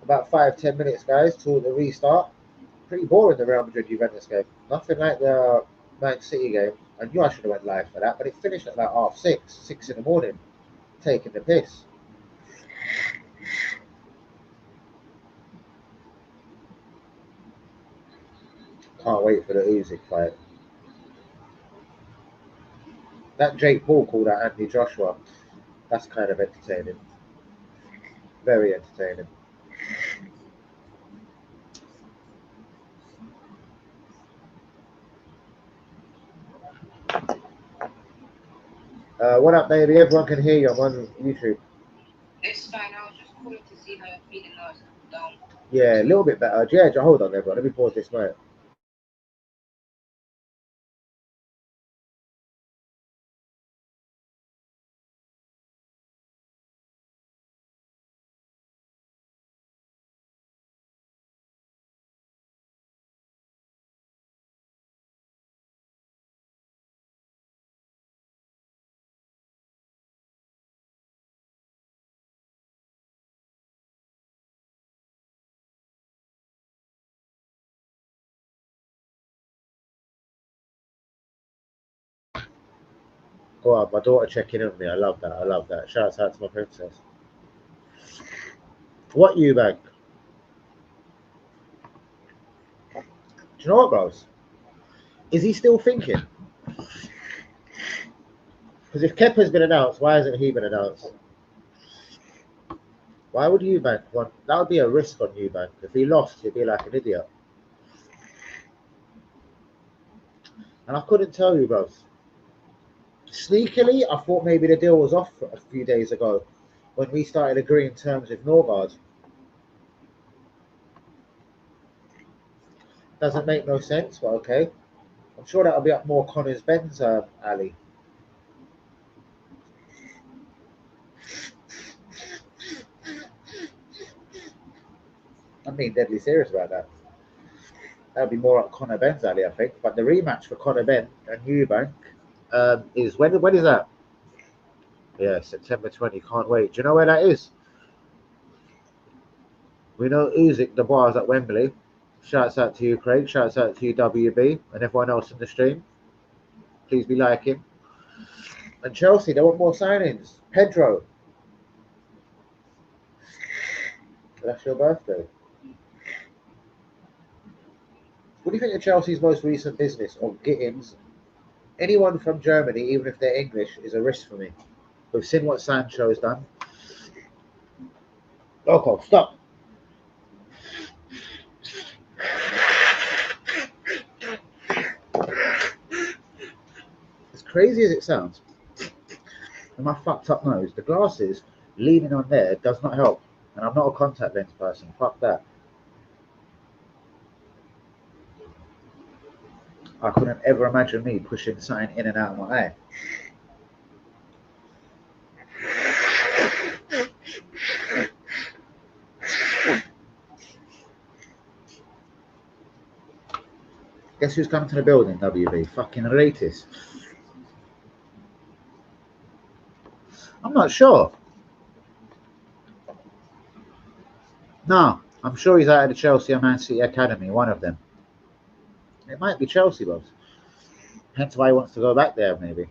About 5-10 minutes, guys, till the restart. Pretty boring, the Real Madrid Juventus game. Nothing like the Man City game. I knew I should have went live for that, but it finished at like 6 in the morning. Taking the piss. Can't wait for the Usyk fight. That Jake Paul called out Anthony Joshua. That's kind of entertaining. Very entertaining. What up, baby? Everyone can hear you. I'm on YouTube. It's fine. I was just calling to see how you're feeling now. It's down. Yeah, a little bit better. Yeah, hold on, everyone. Let me pause this mic. Go on, my daughter checking in with me. I love that. I love that. Shout out to my princess. What Eubank? Do you know what, bros? Is he still thinking? Because if Kepa's been announced, why hasn't he been announced? Why would Eubank want? That would be a risk on Eubank. If he lost, he'd be like an idiot. And I couldn't tell you, bros. Sneakily, I thought maybe the deal was off a few days ago when we started agreeing terms with Norgard. Doesn't make no sense, but okay. I'm sure that'll be up more Connor's Ben's alley. I'm being deadly serious about that. That'll be more up Connor Ben's alley, I think. But the rematch for Connor Ben and Eubank is when is that? Yeah, September 20. Can't wait. Do you know where that is? We know Usyk, the bars at Wembley. Shouts out to you, Craig. Shouts out to you, WB, and everyone else in the stream. Please be liking. And Chelsea, they want more signings. Pedro. That's your birthday. What do you think of Chelsea's most recent business of Gittins? Anyone from Germany, even if they're English, is a risk for me. We've seen what Sancho has done. Okay, stop. As crazy as it sounds, with my fucked up nose, the glasses leaning on there does not help. And I'm not a contact lens person. Fuck that. I couldn't ever imagine me pushing something in and out of my eye. Guess who's coming to the building, WB? Fucking Ratis. I'm not sure. No, I'm sure he's out of the Chelsea or Man City Academy, one of them. It might be Chelsea, boss. Hence why he wants to go back there, maybe.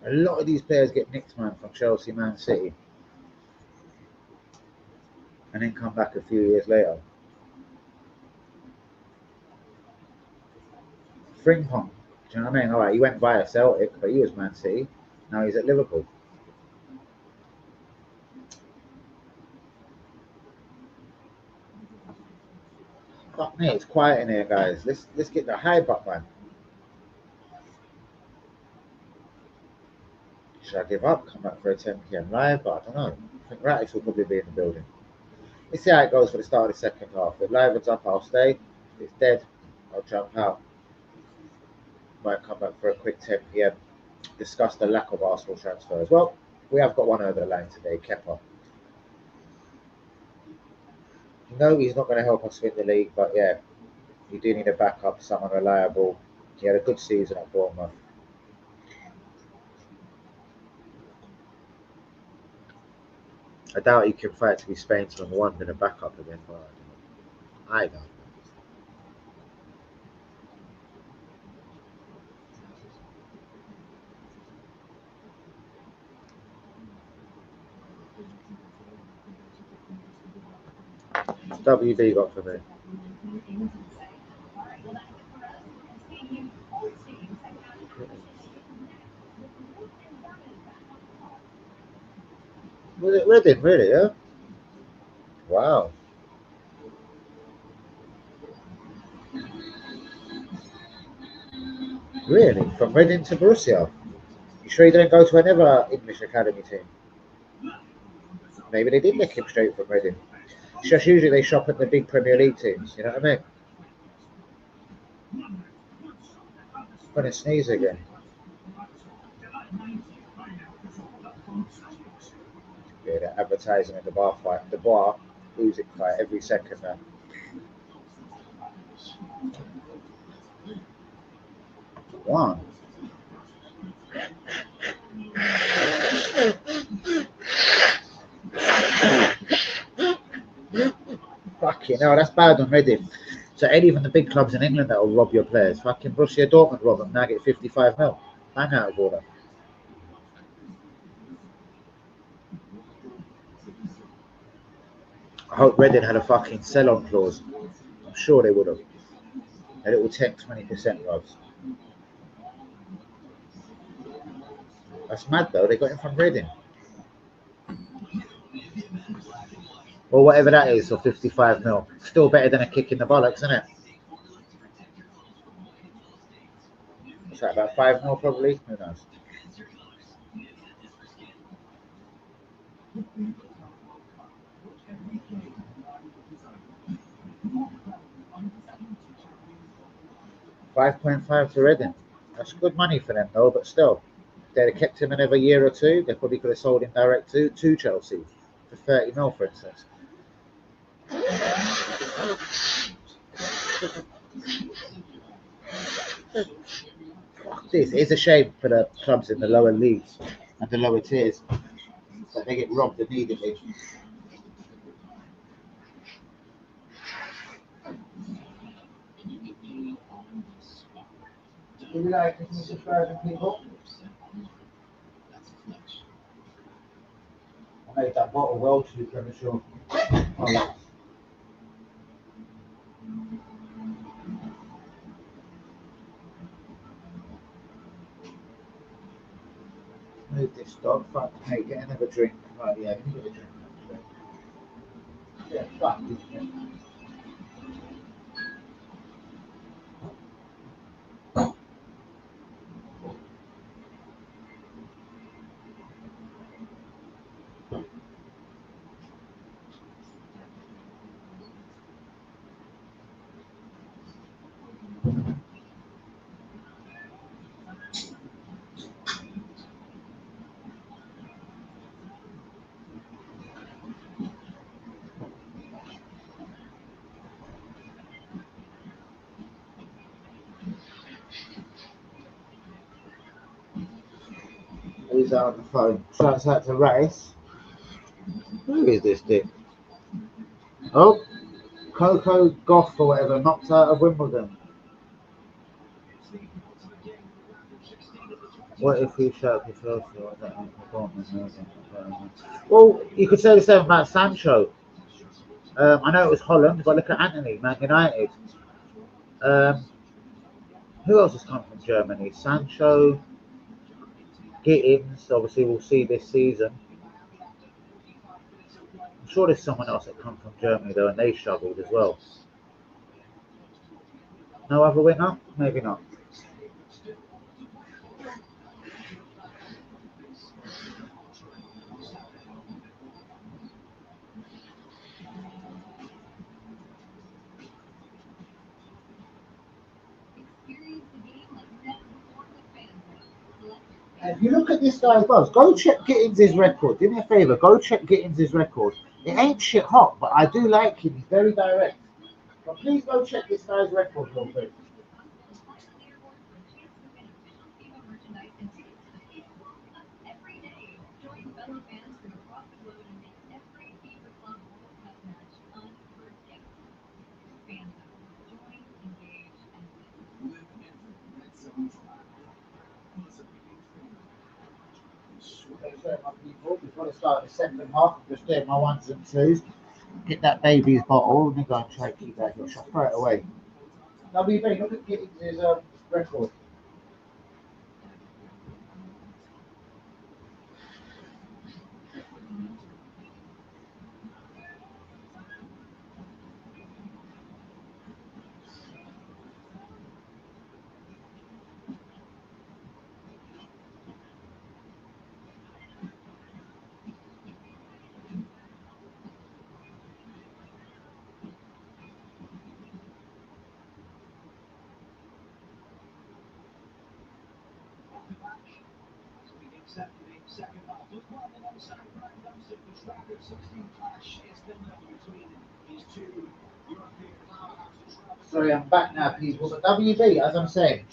A lot of these players get nicked, man, from Chelsea, Man City. And then come back a few years later. Frimpong, do you know what I mean? Alright, he went via Celtic, but he was Man City. Now he's at Liverpool. Fuck me, it's quiet in here, guys. Let's get the hype up, man. Should I give up? Come back for a 10 p.m. live? But I don't know. I think Ratis will probably be in the building. Let's see how it goes for the start of the second half. If Livens up, I'll stay. If it's dead, I'll jump out. Might come back for a quick 10 p.m. Discuss the lack of Arsenal transfers. Well, we have got one over the line today, Kepa. No, he's not going to help us win the league, but yeah, you do need a backup, someone reliable. He had a good season at Bournemouth. I doubt he can fight to be Spain's number one in a backup again, but I don't know. 'WB got for me? Was it Reading, really, yeah? Wow. Really? From Reading to Borussia? You sure he didn't go to another English academy team? Maybe they did nick him straight from Reading. It's just usually they shop at the big Premier League teams, you know what I mean? I'm gonna sneeze again. Yeah, they're advertising at the bar fight. The bar, music fight every second now. One. Fucking hell, that's bad on Reading. So any of the big clubs in England that will rob your players. Fucking Borussia Dortmund rob them, now get 55 mil. Bang out of order. I hope Reading had a fucking sell-on clause. I'm sure they would have. A little 10-20% robs. That's mad though, they got him from Reading. Or whatever that is, or 55 mil. Still better than a kick in the bollocks, isn't it? What's that, about 5 mil probably? Who knows? $5.5 to Reading. That's good money for them though, but still. If they'd have kept him another year or two, they probably could have sold him direct to Chelsea for 30 mil, for instance. This is a shame for the clubs in the lower leagues and the lower tiers that they get robbed immediately. Do we like this subscribing people? I made that bottle well too premature. Move this dog. Fuck, hey, get another drink. Right, yeah, let me get a drink. Yeah, fuck. Who's out on the phone? Shouts out to Race. Who is this dick? Oh, Coco Goff or whatever, knocked out of Wimbledon. What if we shout for Chelsea? Well, you could say the same about Sancho. I know it was Holland, but look at Anthony, Man United. Who else has come from Germany? Sancho, Gittins, obviously we'll see this season. I'm sure there's someone else that come from Germany though, and they struggled as well. No other winner? Maybe not. If you look at this guy's goals, go check Gittins' record. Do me a favour, go check Gittins' record. It ain't shit hot, but I do like him. He's very direct. But please go check this guy's record real quick. Before I start the second half, I'm just doing my ones and twos. Get that baby's bottle and then go and try to keep that. You'll throw it away. WB, look at Gittins' record. Sorry, I'm back now, people. But WB, as I'm saying,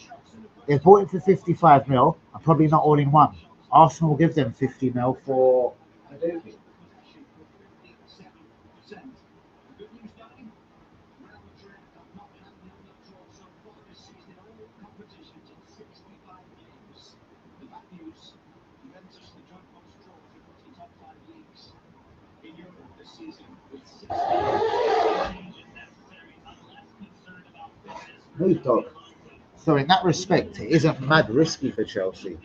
they've bought him for 55 mil, and probably not all in one. Arsenal will give them 50 mil for Adobe. Move dog. So in that respect, it isn't mad risky for Chelsea.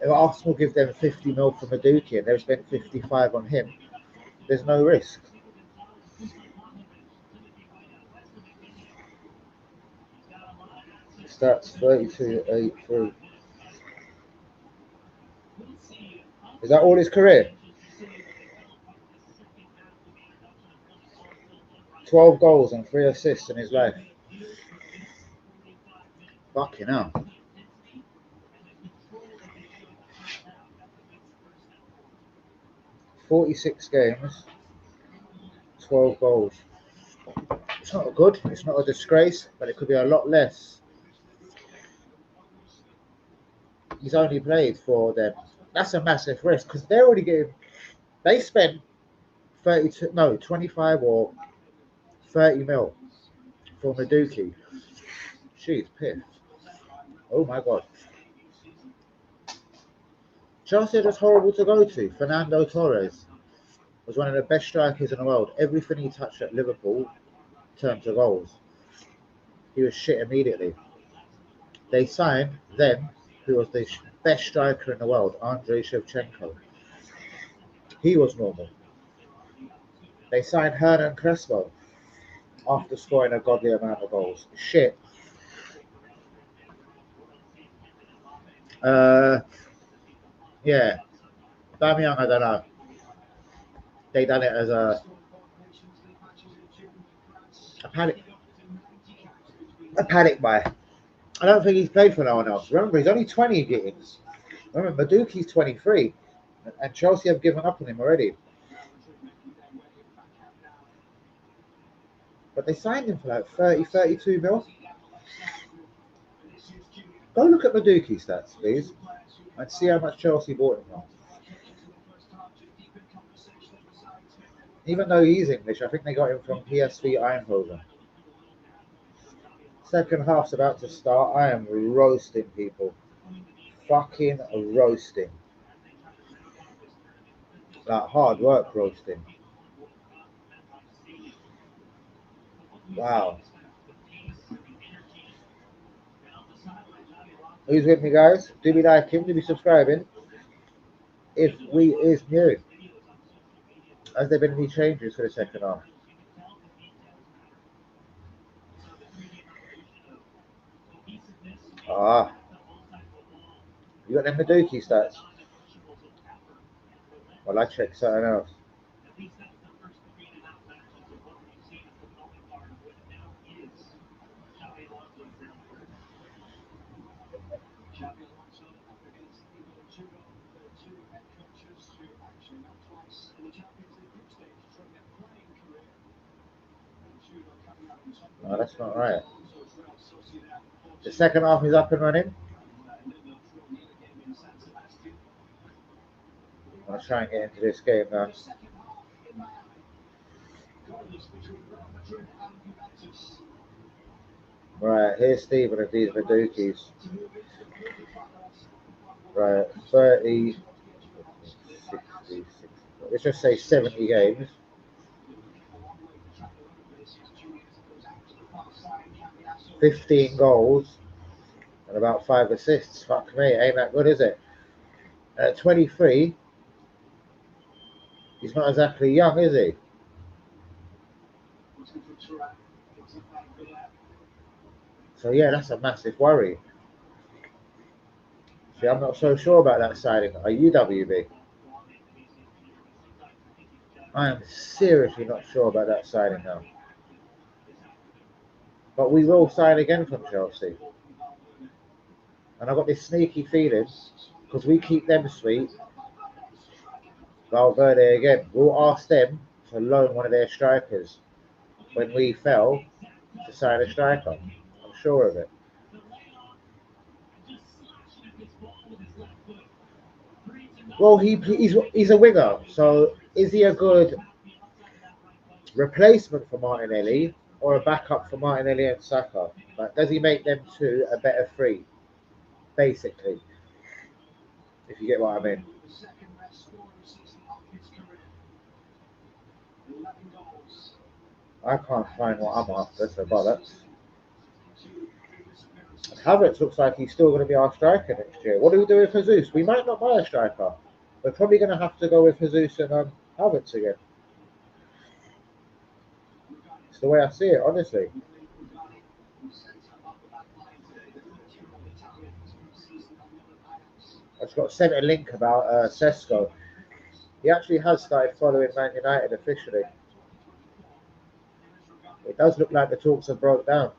If Arsenal give them 50 mil for Maduki and they've spent 55 on him, there's no risk. Stats 32-8-3. Is that all his career? 12 goals and 3 assists in his life. Fucking hell. 46 games, 12 goals. It's not good, it's not a disgrace, but it could be a lot less. He's only played for them. That's a massive risk because they're already getting. They spent 25 or 30 mil for Maduki. She's pissed. Oh my god. Chelsea are just horrible to go to. Fernando Torres was one of the best strikers in the world. Everything he touched at Liverpool turned to goals. He was shit immediately. They signed them, who was the best striker in the world, Andrei Shevchenko. He was normal. They signed Hernan Crespo after scoring a godly amount of goals. Shit. Yeah. Bamiyang, I don't know. They done it as a panic buy. I don't think he's played for no one else. Remember, he's only 20 getting. Remember, Maduki's 23. And Chelsea have given up on him already. But they signed him for like 30, 32 mil. Go look at Maduki's stats, please, and see how much Chelsea bought him for. Even though he's English, I think they got him from PSV Eindhoven. Second half's about to start. I am roasting people. Fucking roasting. Like hard work roasting. Wow. Who's with me, guys? Do we like him? Do we subscribing? If we is new. Has there been any changes for the second half? Ah. You got them Maduki stats? Well, I checked something else. No, that's not right. The second half is up and running. I'll try and get into this game now. Right, here's Stephen of these Madukis. Right, 30, 60, let's just say 70 games. 15 goals and about 5 assists. Fuck me, ain't that good, is it? At 23, he's not exactly young, is he? So yeah, that's a massive worry. See, I'm not so sure about that signing. Are you, WB? I am seriously not sure about that signing now. But we will sign again from Chelsea. And I've got this sneaky feeling, because we keep them sweet, Valverde again. We'll ask them to loan one of their strikers when we fail to sign a striker. I'm sure of it. Well, he's a winger, so is he a good replacement for Martinelli or a backup for Martinelli and Saka? Like, does he make them two a better three, basically? If you get what I mean. I can't find what I'm after, so bollocks. Havertz looks like he's still going to be our striker next year. What do we do with Jesus? We might not buy a striker. We're probably going to have to go with Jesus and Havertz again. It's the way I see it, honestly. I just got sent a link about Sesko. He actually has started following Man United officially. It does look like the talks have broke down.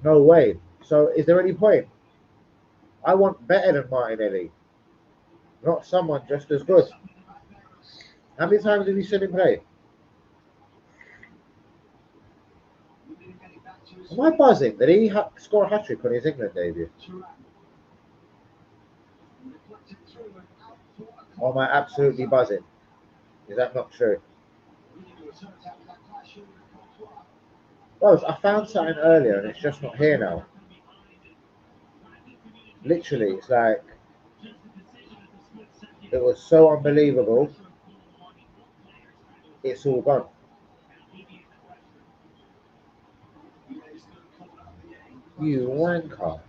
No way. So is there any point? I want better than Martinelli, not someone just as good. How many times have you seen him play? Am I buzzing? Did he score a hat-trick on his England debut? Or am I absolutely buzzing? Is that not true? Well, I found something earlier and it's just not here now. Literally, it's like, it was so unbelievable. It's all gone. You wanker.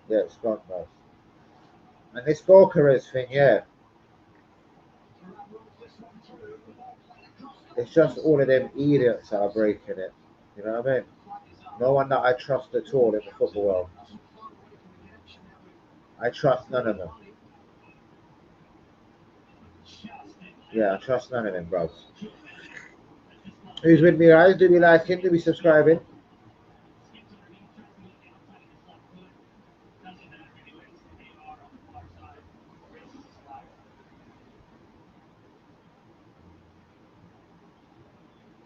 Yeah, it's gone, bro. And this Gorkarez thing, yeah. It's just all of them idiots that are breaking it. You know what I mean? No one that I trust at all in the football world. I trust none of them. Yeah, I trust none of them, bro. Who's with me, guys? Do we liking? Do we subscribing?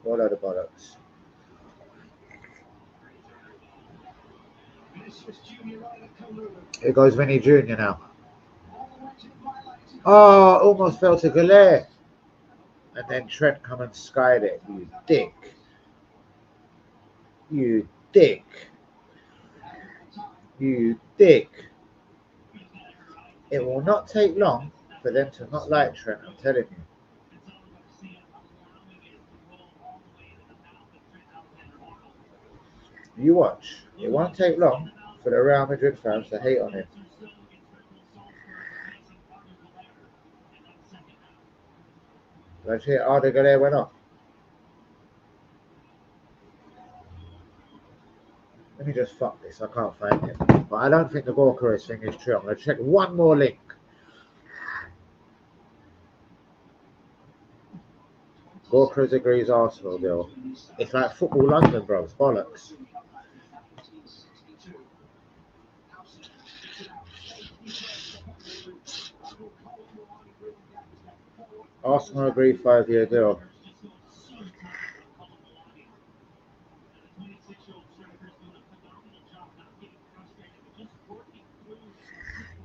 What are the bollocks? Here goes Vinny Jr. now. Oh, almost fell to Galere. And then Trent come and skied it. You dick. You dick. You dick. It will not take long for them to not like Trent, I'm telling you. You watch. It won't take long for the Real Madrid fans to hate on him. Let's hear Arda Galere went off. Let me just fuck this. I can't find it. But I don't think the Gorkarez thing is true. I'm going to check one more link. Gorkarez agrees Arsenal deal. It's like football London, bro. It's bollocks. Arsenal agree 5-year deal.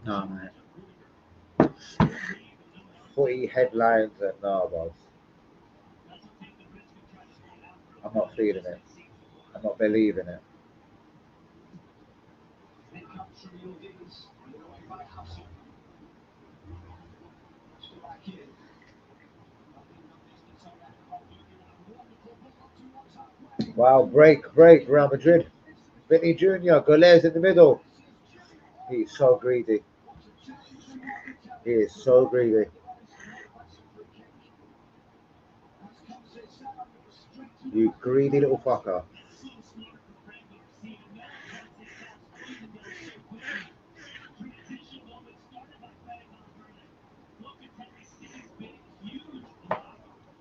No, mate. Footy headlines and nah, bro. I'm not feeling it. I'm not believing it. Wow, break, Real Madrid. Vinny Jr., Goles in the middle. He's so greedy. He is so greedy. You greedy little fucker.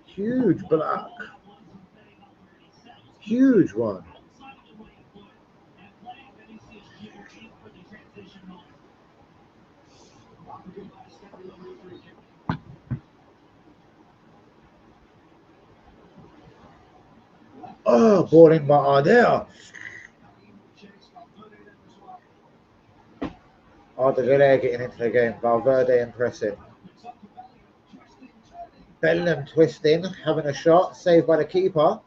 Huge block. Huge one. Oh, ball in by Ardell. Arda Galere getting into the game. Valverde impressive. Bellingham twisting, having a shot, saved by the keeper.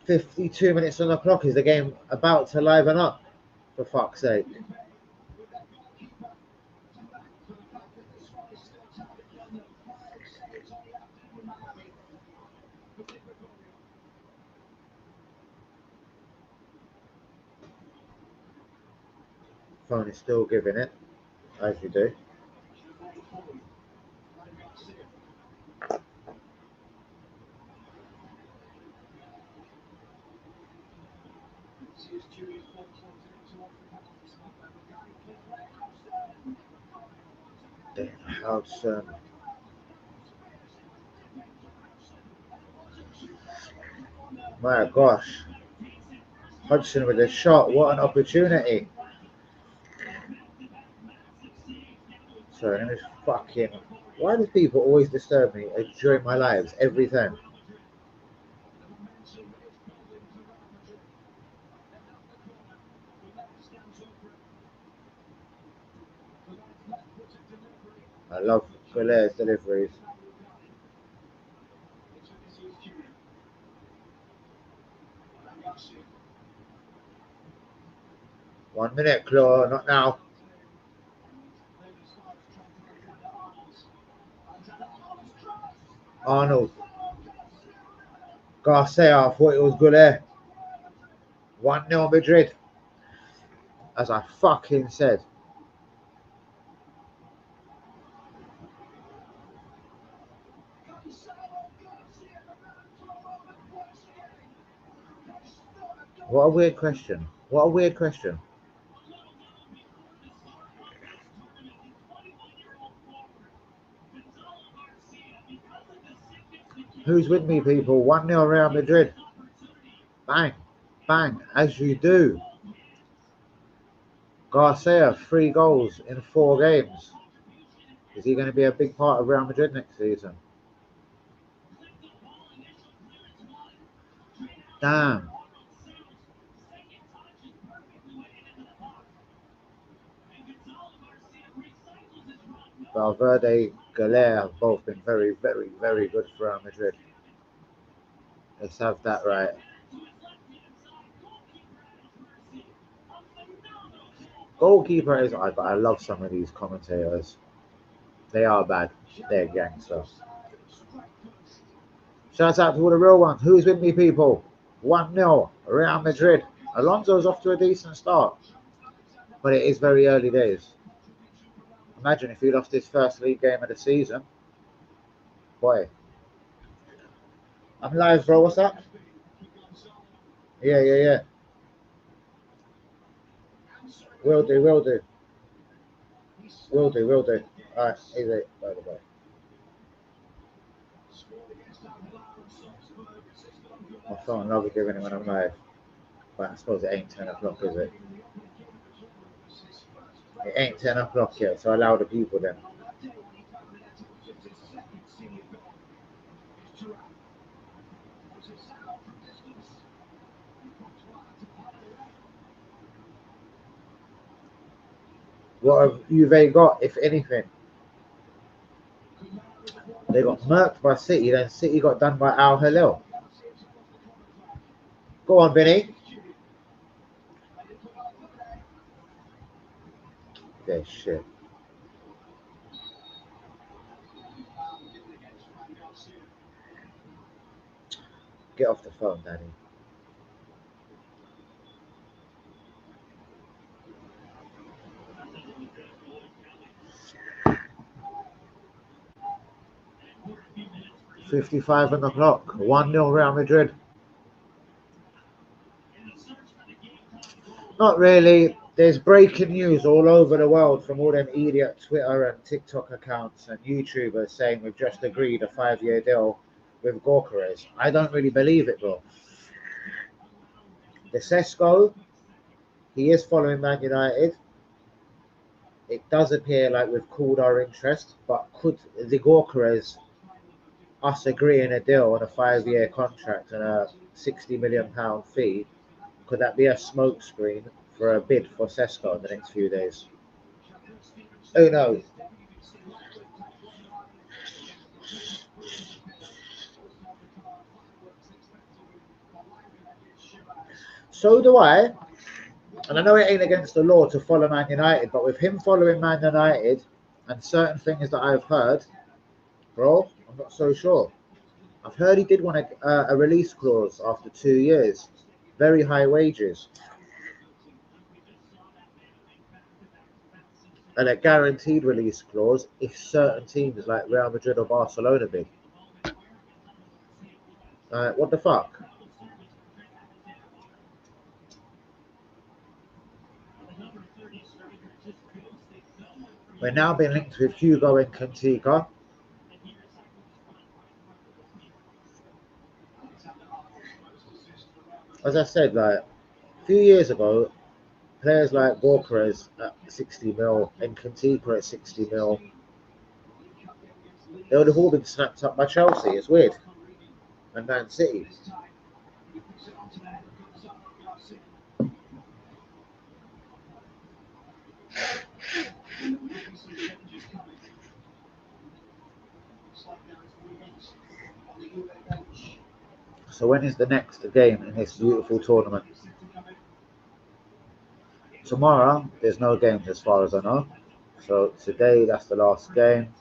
52 minutes on the clock. Is the game about to liven up? For fuck's sake. Phone is still giving it, as you do. Damn, Hudson. My gosh. Hudson with a shot. What an opportunity. Sorry, let me fucking. Why do people always disturb me during my lives every time? I love Galere's deliveries. One minute, Claw, not now. Arnold. Garcia, I thought it was Galere. 1-0 Madrid. As I fucking said. What a weird question. What a weird question. Who's with me, people? 1-0 Real Madrid. Bang. Bang. As you do. Garcia, 3 goals in 4 games. Is he going to be a big part of Real Madrid next season? Damn. Valverde, Galea have both been very, very, very good for Real Madrid. Let's have that right. Goalkeeper is I love some of these commentators. They are bad. They're gangsters. Shout out to all the real ones. Who's with me, people? 1-0 Real Madrid. Alonso's off to a decent start, but it is very early days. Imagine if he lost his first league game of the season. Boy. I'm live, bro. What's up? Yeah. Will do. Alright, easy. Bye. My phone loves giving it when I'm live. But I suppose it ain't 10 o'clock, is it? It ain't 10 o'clock yet, so allow the people then. What have Juve got, if anything? They got murked by City, then City got done by Al Hilal. Go on, Vinny. Yeah, shit. Get off the phone, Danny. .55 on the clock. 1-0 Real Madrid. Not really. There's breaking news all over the world from all them idiot Twitter and TikTok accounts and YouTubers saying we've just agreed a 5-year deal with Gorkarez. I don't really believe it, bro. The Sesko, he is following Man United. It does appear like we've cooled our interest, but could the Gorkarez, us agreeing a deal on a 5-year contract and a £60 million fee, could that be a smokescreen for a bid for Sesko in the next few days? Who knows? So do I. And I know it ain't against the law to follow Man United, but with him following Man United and certain things that I've heard, bro, I'm not so sure. I've heard he did want a release clause after 2 years. Very high wages. And a guaranteed release clause if certain teams like Real Madrid or Barcelona bid. What the fuck? We're now being linked with Hugo and Cantica. As I said, like a few years ago, players like Gorkarez at 60 mil and Cantica at 60 mil, they would have all been snapped up by Chelsea. It's weird. And Man City. So when is the next game in this beautiful tournament? Tomorrow, there's no games as far as I know. So today, that's the last game.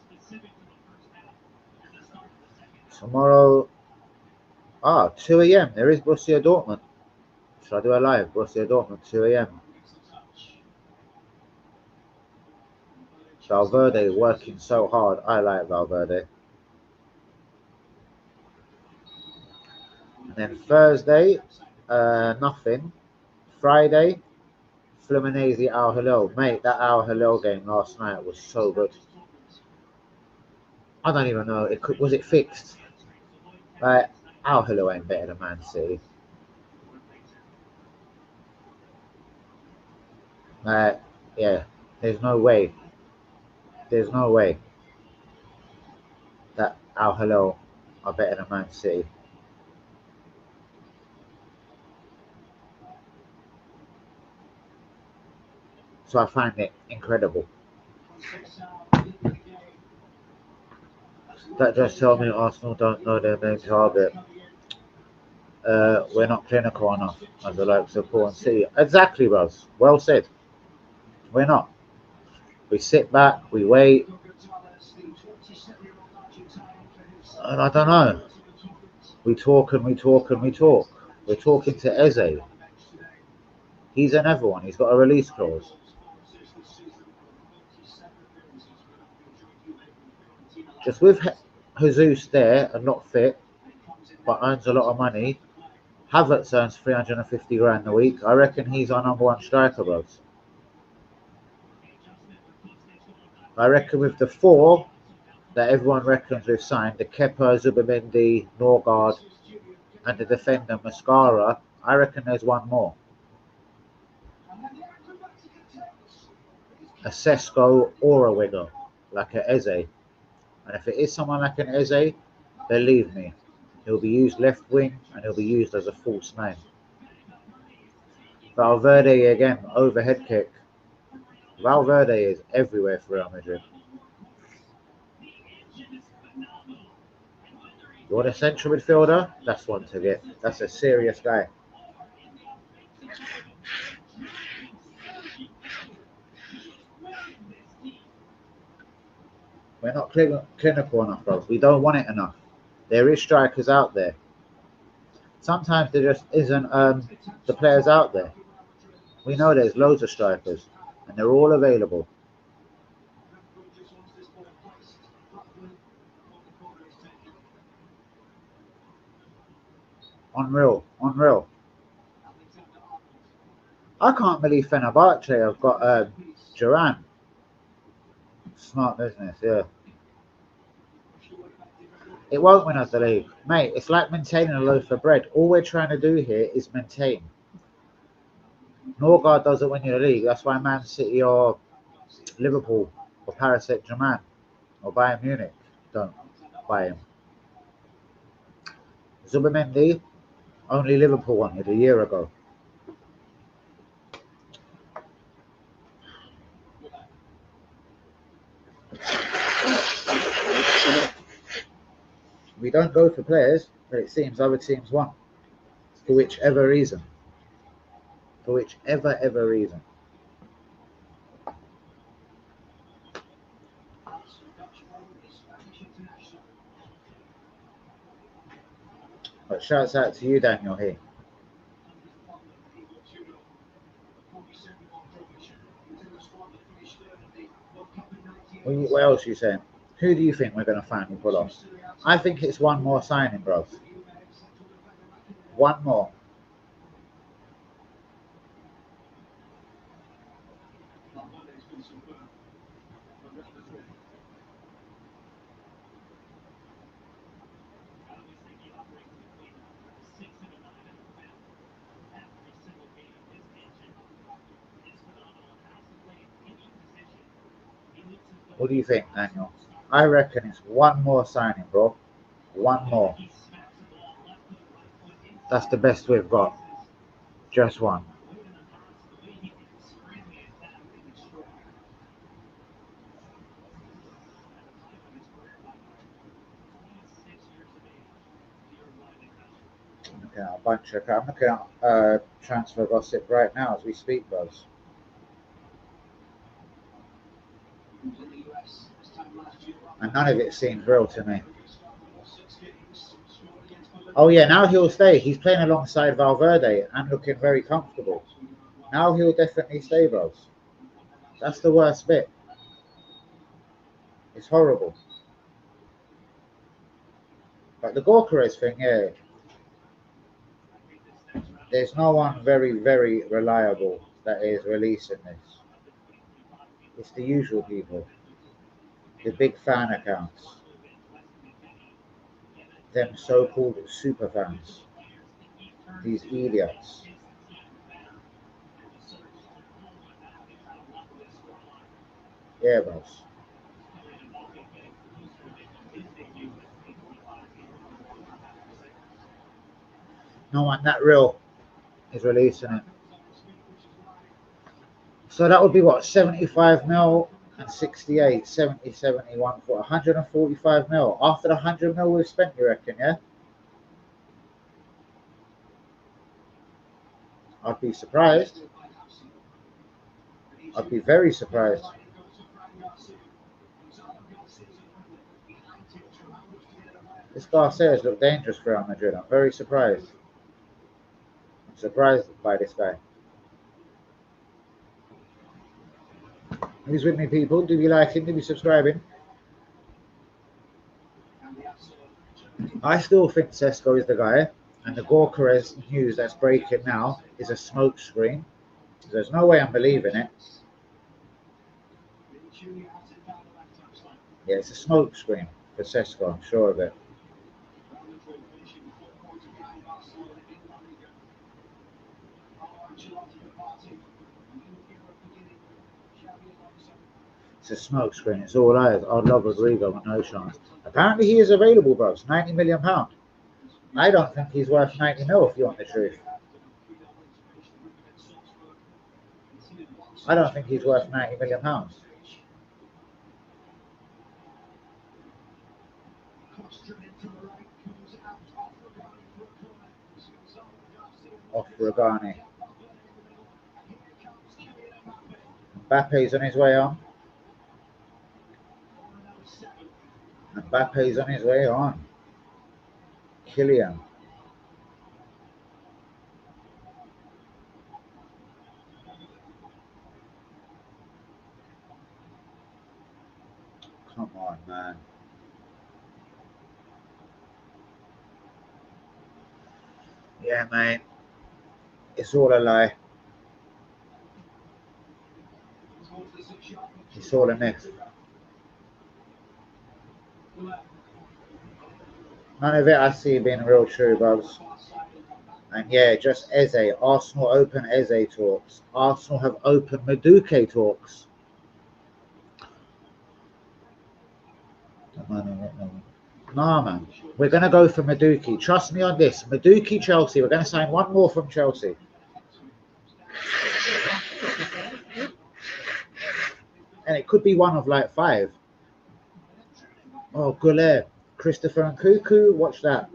Tomorrow, 2 a.m. There is Borussia Dortmund. Should I do a live? Borussia Dortmund, 2 a.m. Valverde working so hard. I like Valverde. And then Thursday, nothing. Friday, Fluminense Al Hilal. Mate, that Al Hilal game last night was so good. I don't even know. Was it fixed? Like, Al Hilal ain't better than Man City. Yeah, there's no way. There's no way that Al Hilal are better than Man City. So I find it incredible. That just tells me Arsenal don't know their main target. We're not clinical enough as the likes of Paul and City. Exactly, Russ. Well said. We're not. We sit back, we wait, and I don't know. We talk and we talk and we talk. We're talking to Eze. He's an everyone. He's got a release clause. Just with Jesus there and not fit, but earns a lot of money. Havertz earns 350 grand a week. I reckon he's our number one striker, bros. I reckon with the four that everyone reckons we've signed, the Kepa, Zubimendi, Norgard, and the defender Mascara, I reckon there's one more. A Sesko or a winger, like a Eze. And if it is someone like an Eze, believe me, he'll be used left wing and he'll be used as a false nine. Valverde again, overhead kick. Valverde is everywhere for Real Madrid. You want a central midfielder? That's one to get. That's a serious guy. We're not clinical enough, bro. We don't want it enough. There is strikers out there. Sometimes there just isn't the players out there. We know there's loads of strikers, and they're all available. Unreal, unreal. I can't believe Fenerbahce have got Duran. Smart business, yeah. It won't win us the league. Mate, it's like maintaining a loaf of bread. All we're trying to do here is maintain. Norgard doesn't win you the league. That's why Man City or Liverpool or Paris Saint-Germain or Bayern Munich don't buy him. Zubimendi, only Liverpool wanted a year ago. We don't go for players, but it seems other teams want. For whichever reason. For whichever reason. But shouts out to you, Daniel, here. What else are you saying? Who do you think we're going to finally pull off? I think it's one more signing, bro. One more. What do you think, Daniel? I reckon it's one more signing, bro. One more. That's the best we've got. Just one. I'm looking at transfer gossip right now as we speak, bros. And none of it seems real to me. Oh yeah, now he'll stay. He's playing alongside Valverde and looking very comfortable. Now he'll definitely stay, bros. That's the worst bit. It's horrible. But the Gorkarez thing, yeah. There's no one very, very reliable that is releasing this. It's the usual people. The big fan accounts. Them so-called super fans. These idiots. Yeah, boss. No one that real is releasing it. So that would be what, 75 mil and 68, 70, 71 for 145 mil. After the 100 mil we've spent, you reckon, yeah? I'd be surprised. I'd be very surprised. This Garcia's look dangerous for Real Madrid. I'm very surprised. I'm surprised by this guy. Who's with me, people? Do you like him? Do you subscribing? I still think Sesko is the guy, and the Gorkarez news that's breaking now is a smokescreen. There's no way I'm believing it. Yeah, it's a smokescreen for Sesko, I'm sure of it. It's a smokescreen. It's all eyes. I'd love Rodrigo, but no chance. Apparently he is available, bros. £90 million. I don't think he's worth 90 mil if you want the truth. I don't think he's worth £90 million. Off Ragani. Mbappe's on his way on. Mbappe's on his way on. Kylian. Come on, man. Yeah, mate. It's all a lie. It's all a myth. None of it I see being real true, bros. And yeah, just Eze. Arsenal open Eze talks. Arsenal have open Madueke talks. Nah, man. We're going to go for Madueke. Trust me on this. Madueke, Chelsea. We're going to sign one more from Chelsea. And it could be one of like 5. Oh, Goulet. Christopher and Cuckoo. Watch that.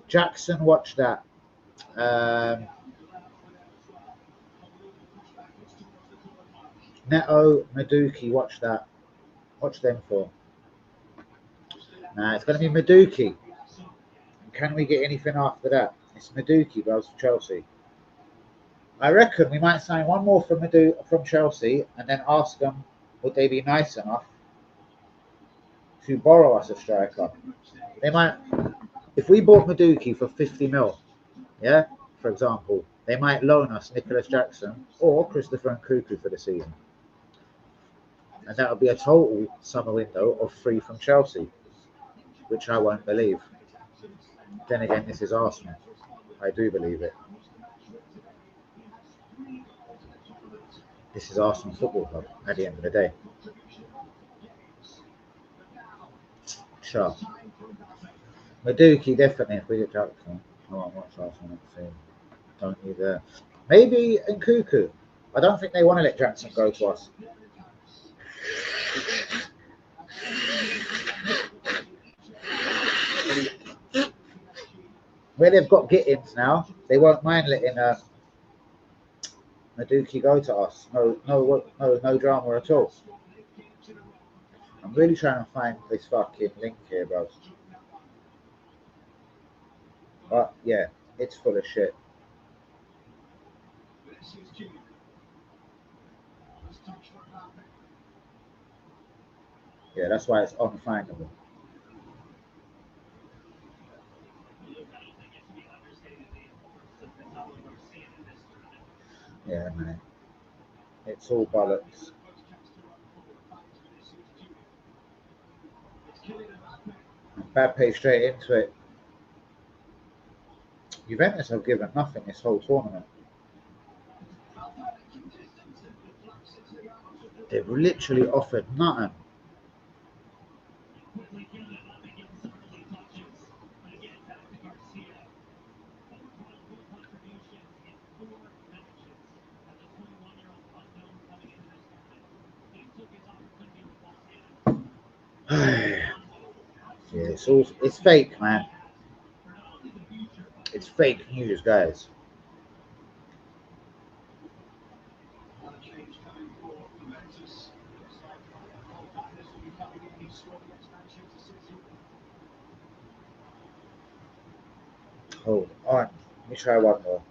Jackson. Watch that. Neto, Madueke. Watch that. Watch them for. Nah, it's going to be Madueke. Can we get anything after that? It's Madueke, bros, for Chelsea. I reckon we might sign one more from Chelsea and then ask them would they be nice enough to borrow us a striker. They might, if we bought Madueke for 50 mil, yeah, for example, they might loan us Nicholas Jackson or Christopher Nkunku for the season. And that would be a total summer window of 3 from Chelsea, which I won't believe. Then again, this is Arsenal. I do believe it. This is Arsenal Football Club at the end of the day. Sure. Madueke, definitely, if we get Jackson. I won't watch Arsenal next season. Don't need that. Maybe Nkunku. I don't think they want to let Jackson go to us. Where they've got Gittins now, they won't mind letting Madueke go to us. No drama at all. I'm really trying to find this fucking link here, bro. But yeah, it's full of shit. Yeah, that's why it's unfindable. Yeah, man. It's all bollocks. Mbappe straight into it. Juventus have given nothing this whole tournament. They've literally offered nothing. Yeah, it's fake, man. It's fake news, guys. Hold on. Let me try one more.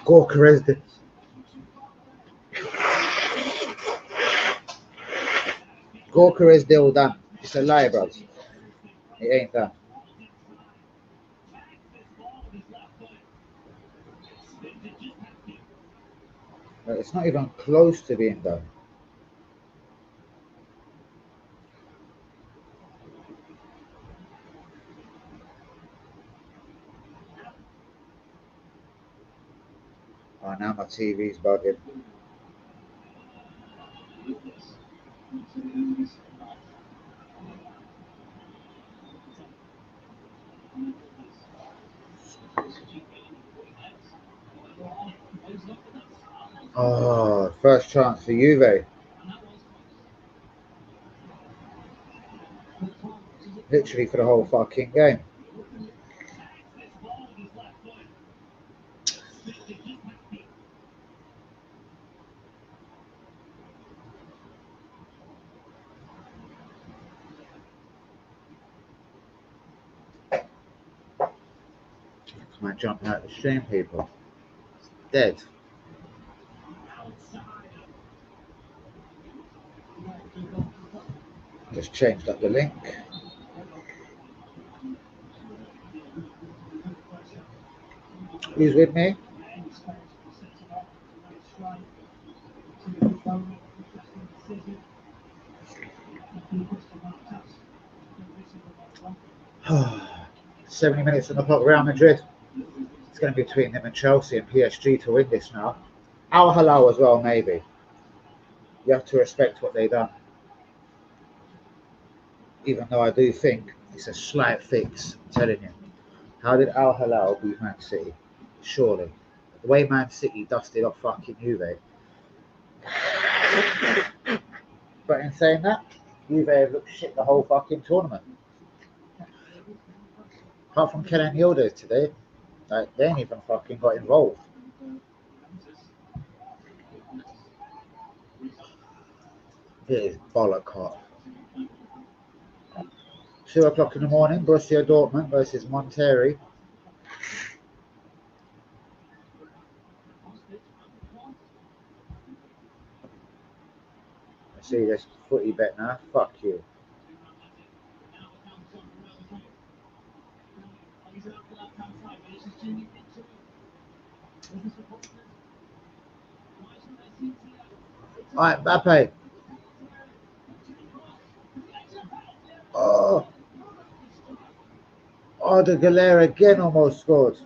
Gorka is still done. It's a lie, bro. It ain't done. It's not even close to being done. Oh, now my TV's bugging. Oh, first chance for Juve. Literally for the whole fucking game. Come on, jumping out the stream, people. Dead. Just changed up the link. Who's with me? Oh, 70 minutes on the clock. Real Madrid. It's going to be between them and Chelsea and PSG to win this now. Al Hilal as well, maybe. You have to respect what they've done. Even though I do think it's a slight fix, I'm telling you. How did Al Hilal beat Man City? Surely. The way Man City dusted off fucking Juve. But in saying that, Juve have looked shit the whole fucking tournament. Apart from Kenan Yildiz today, like, they ain't even fucking got involved. It is bollock hot. 2 o'clock in the morning, Borussia Dortmund versus Monterrey. I see this footy bet now. Fuck you. Alright, Mbappe. Oh, the Galera again almost scored.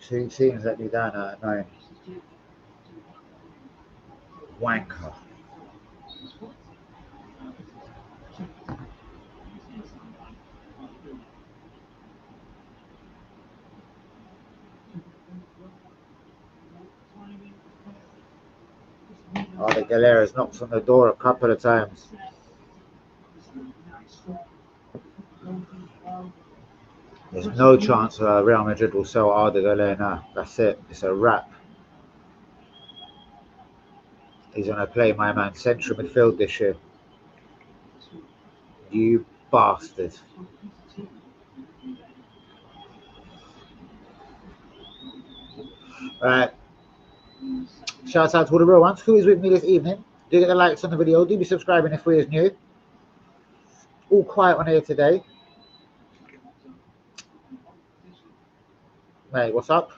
Two teams let me down out of 9. Wanker. Oh, the Galera's knocked on the door a couple of times. There's no chance Real Madrid will sell Arda Güler now. That's it. It's a wrap. He's going to play my man central midfield this year. You bastard. Right. Shout out to all the real ones. Who is with me this evening? Do get the likes on the video. Do be subscribing if we is new. All quiet on here today. Mate, what's up?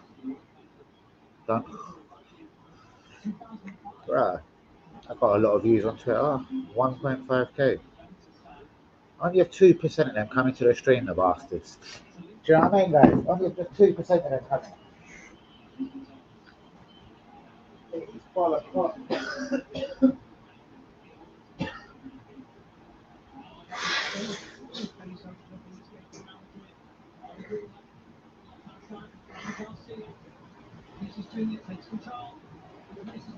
Done. Bruh, I've got a lot of views on Twitter. 1.5k. Only have 2% of them coming to the stream, the bastards. Do you know what I mean, guys? Only have just 2% of them coming. It's bollocks.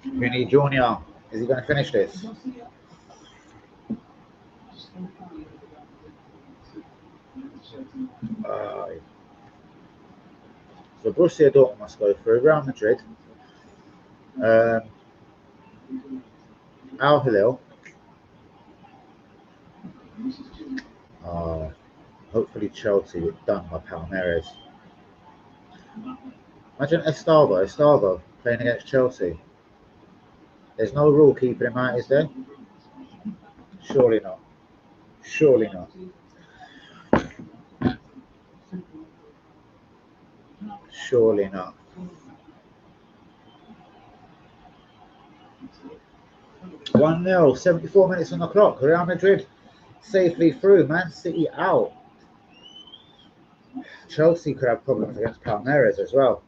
Vinny Junior, is he going to finish this? So Borussia Dortmund must go through. Real Madrid, Al Hilal. Hopefully Chelsea were done by Palmeiras. Imagine Estavo playing against Chelsea. There's no rule keeping him out, is there? Surely not. Surely not. Surely not. One 0, 74 minutes on the clock. Real Madrid safely through. Man City out. Chelsea could have problems against Palmeiras as well.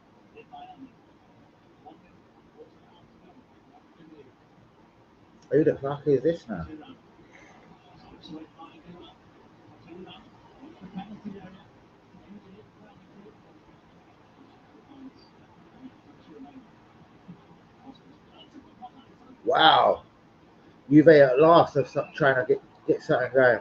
Who the fuck is this now? Wow. Juve at last are trying to get something going.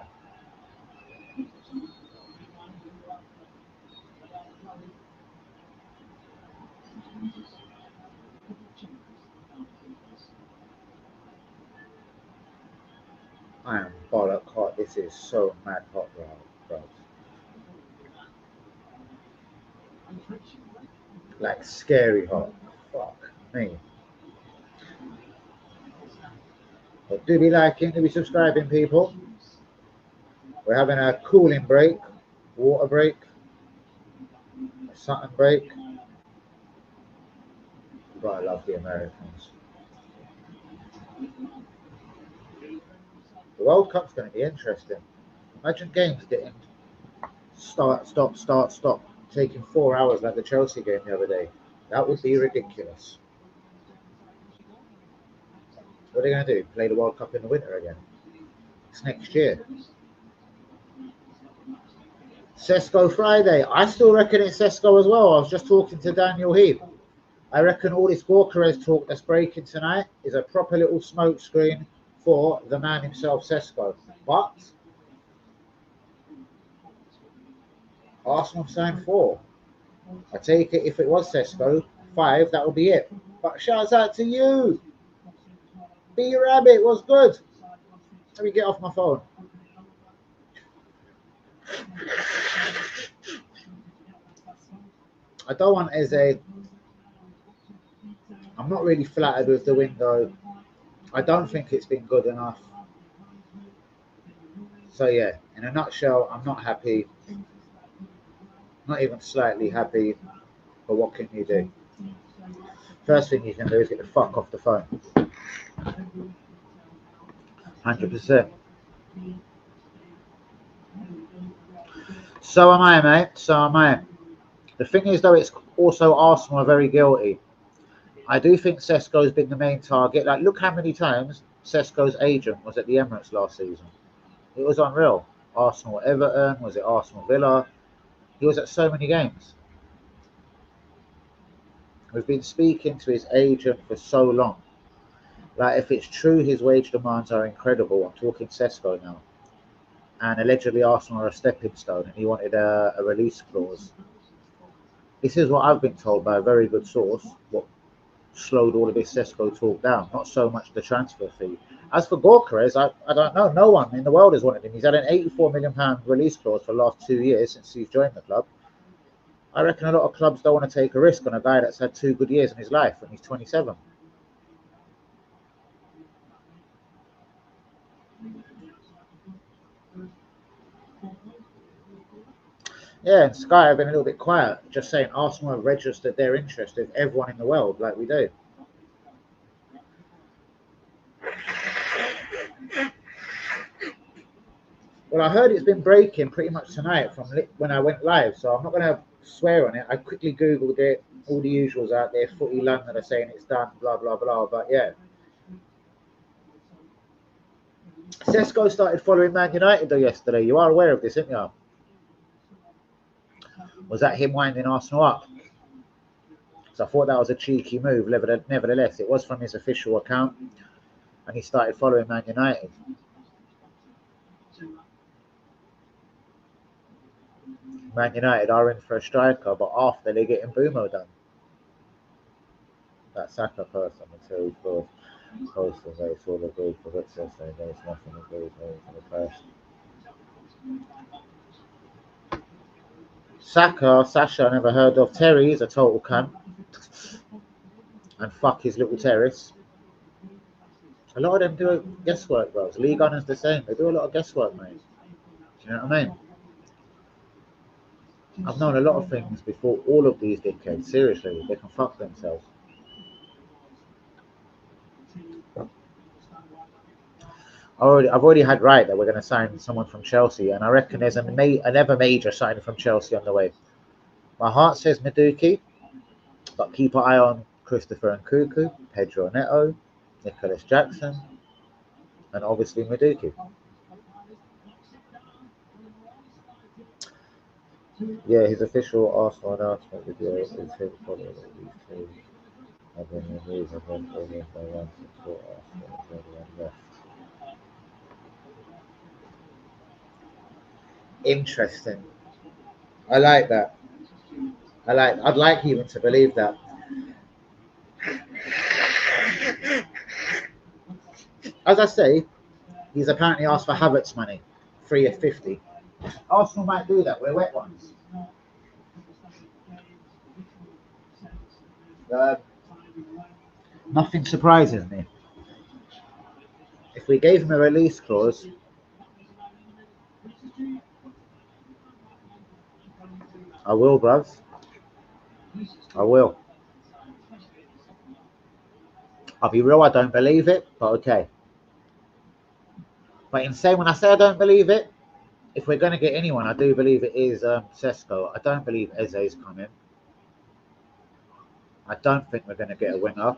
I am bollock hot. This is so mad hot, bro. Like scary hot. Fuck me. But do be liking, do be subscribing, people. We're having a cooling break, water break, a something break. But I love the Americans. The World Cup's going to be interesting. Imagine games getting start, stop, taking 4 hours like the Chelsea game the other day. That would be ridiculous. What are they going to do? Play the World Cup in the winter again? It's next year. Sesko Friday. I still reckon it's Sesko as well. I was just talking to Daniel Heath. I reckon all this Gorkarez talk that's breaking tonight is a proper little smoke screen for the man himself, Sesko. But Arsenal signed 4. I take it if it was Sesko, 5, that would be it. But shouts out to you. B Rabbit, what's good? Let me get off my phone. I don't want Eze. I'm not really flattered with the window. I don't think it's been good enough. So yeah, in a nutshell, I'm not happy. Not even slightly happy. But what can you do? First thing you can do is get the fuck off the phone. 100%. So am I, mate. So am I. The thing is, though, it's also Arsenal are very guilty. I do think Sesko's been the main target. Like, look how many times Sesko's agent was at the Emirates last season. It was unreal. Arsenal Everton, was it Arsenal Villa? He was at so many games. We've been speaking to his agent for so long. Like, if it's true his wage demands are incredible, I'm talking Sesko now. and allegedly Arsenal are a stepping stone, and he wanted a release clause. This is what I've been told by a very good source, what slowed all of this Sesko talk down, not so much the transfer fee. As for Gorkarez, I don't know. No one in the world has wanted him. He's had an £84 million release clause for the last 2 years since he's joined the club. I reckon a lot of clubs don't want to take a risk on a guy that's had 2 good years in his life when he's 27. Yeah, and Sky have been a little bit quiet, just saying Arsenal have registered their interest with everyone in the world, like we do. Well, I heard it's been breaking pretty much tonight from when I went live, so I'm not going to swear on it. I quickly Googled it, all the usuals out there, Footy London are saying it's done, blah, blah, blah, but yeah. Sesko started following Man United though yesterday. You are aware of this, aren't you? Was that him winding Arsenal up? So I thought that was a cheeky move. Nevertheless, it was from his official account, and he started following Man United. Man United are in for a striker, but after they're getting Bumo done. That Saka first on the two floors. Posting they saw the group of access, so there's nothing to do with the first. Sasha, I never heard of. Terry is a total cunt. And fuck his little terrace. A lot of them do guesswork, bro. League Gunner's the same. They do a lot of guesswork, mate. Do you know what I mean? I've known a lot of things before all of these dickheads. Seriously, they can fuck themselves. I've already had right that we're going to sign someone from Chelsea, and I reckon there's another major signing from Chelsea on the way. My heart says Madueke, but keep an eye on Christopher Nkunku, Pedro Neto, Nicholas Jackson, and obviously Madueke. Yeah, his official Arsenal announcement video is him following these two. I've been removed and then bring in by one to support Arsenal and everyone left. Interesting. I like that. I'd like even to believe that. As I say, he's apparently asked for Havertz money, 3 of 50. Arsenal might do that. We're wet ones. Nothing surprises me. If we gave him a release clause, I will, bruv. I will. I'll be real, I don't believe it, but okay. But when I say I don't believe it, if we're going to get anyone, I do believe it is Sesko. I don't believe Eze is coming. I don't think we're going to get a winger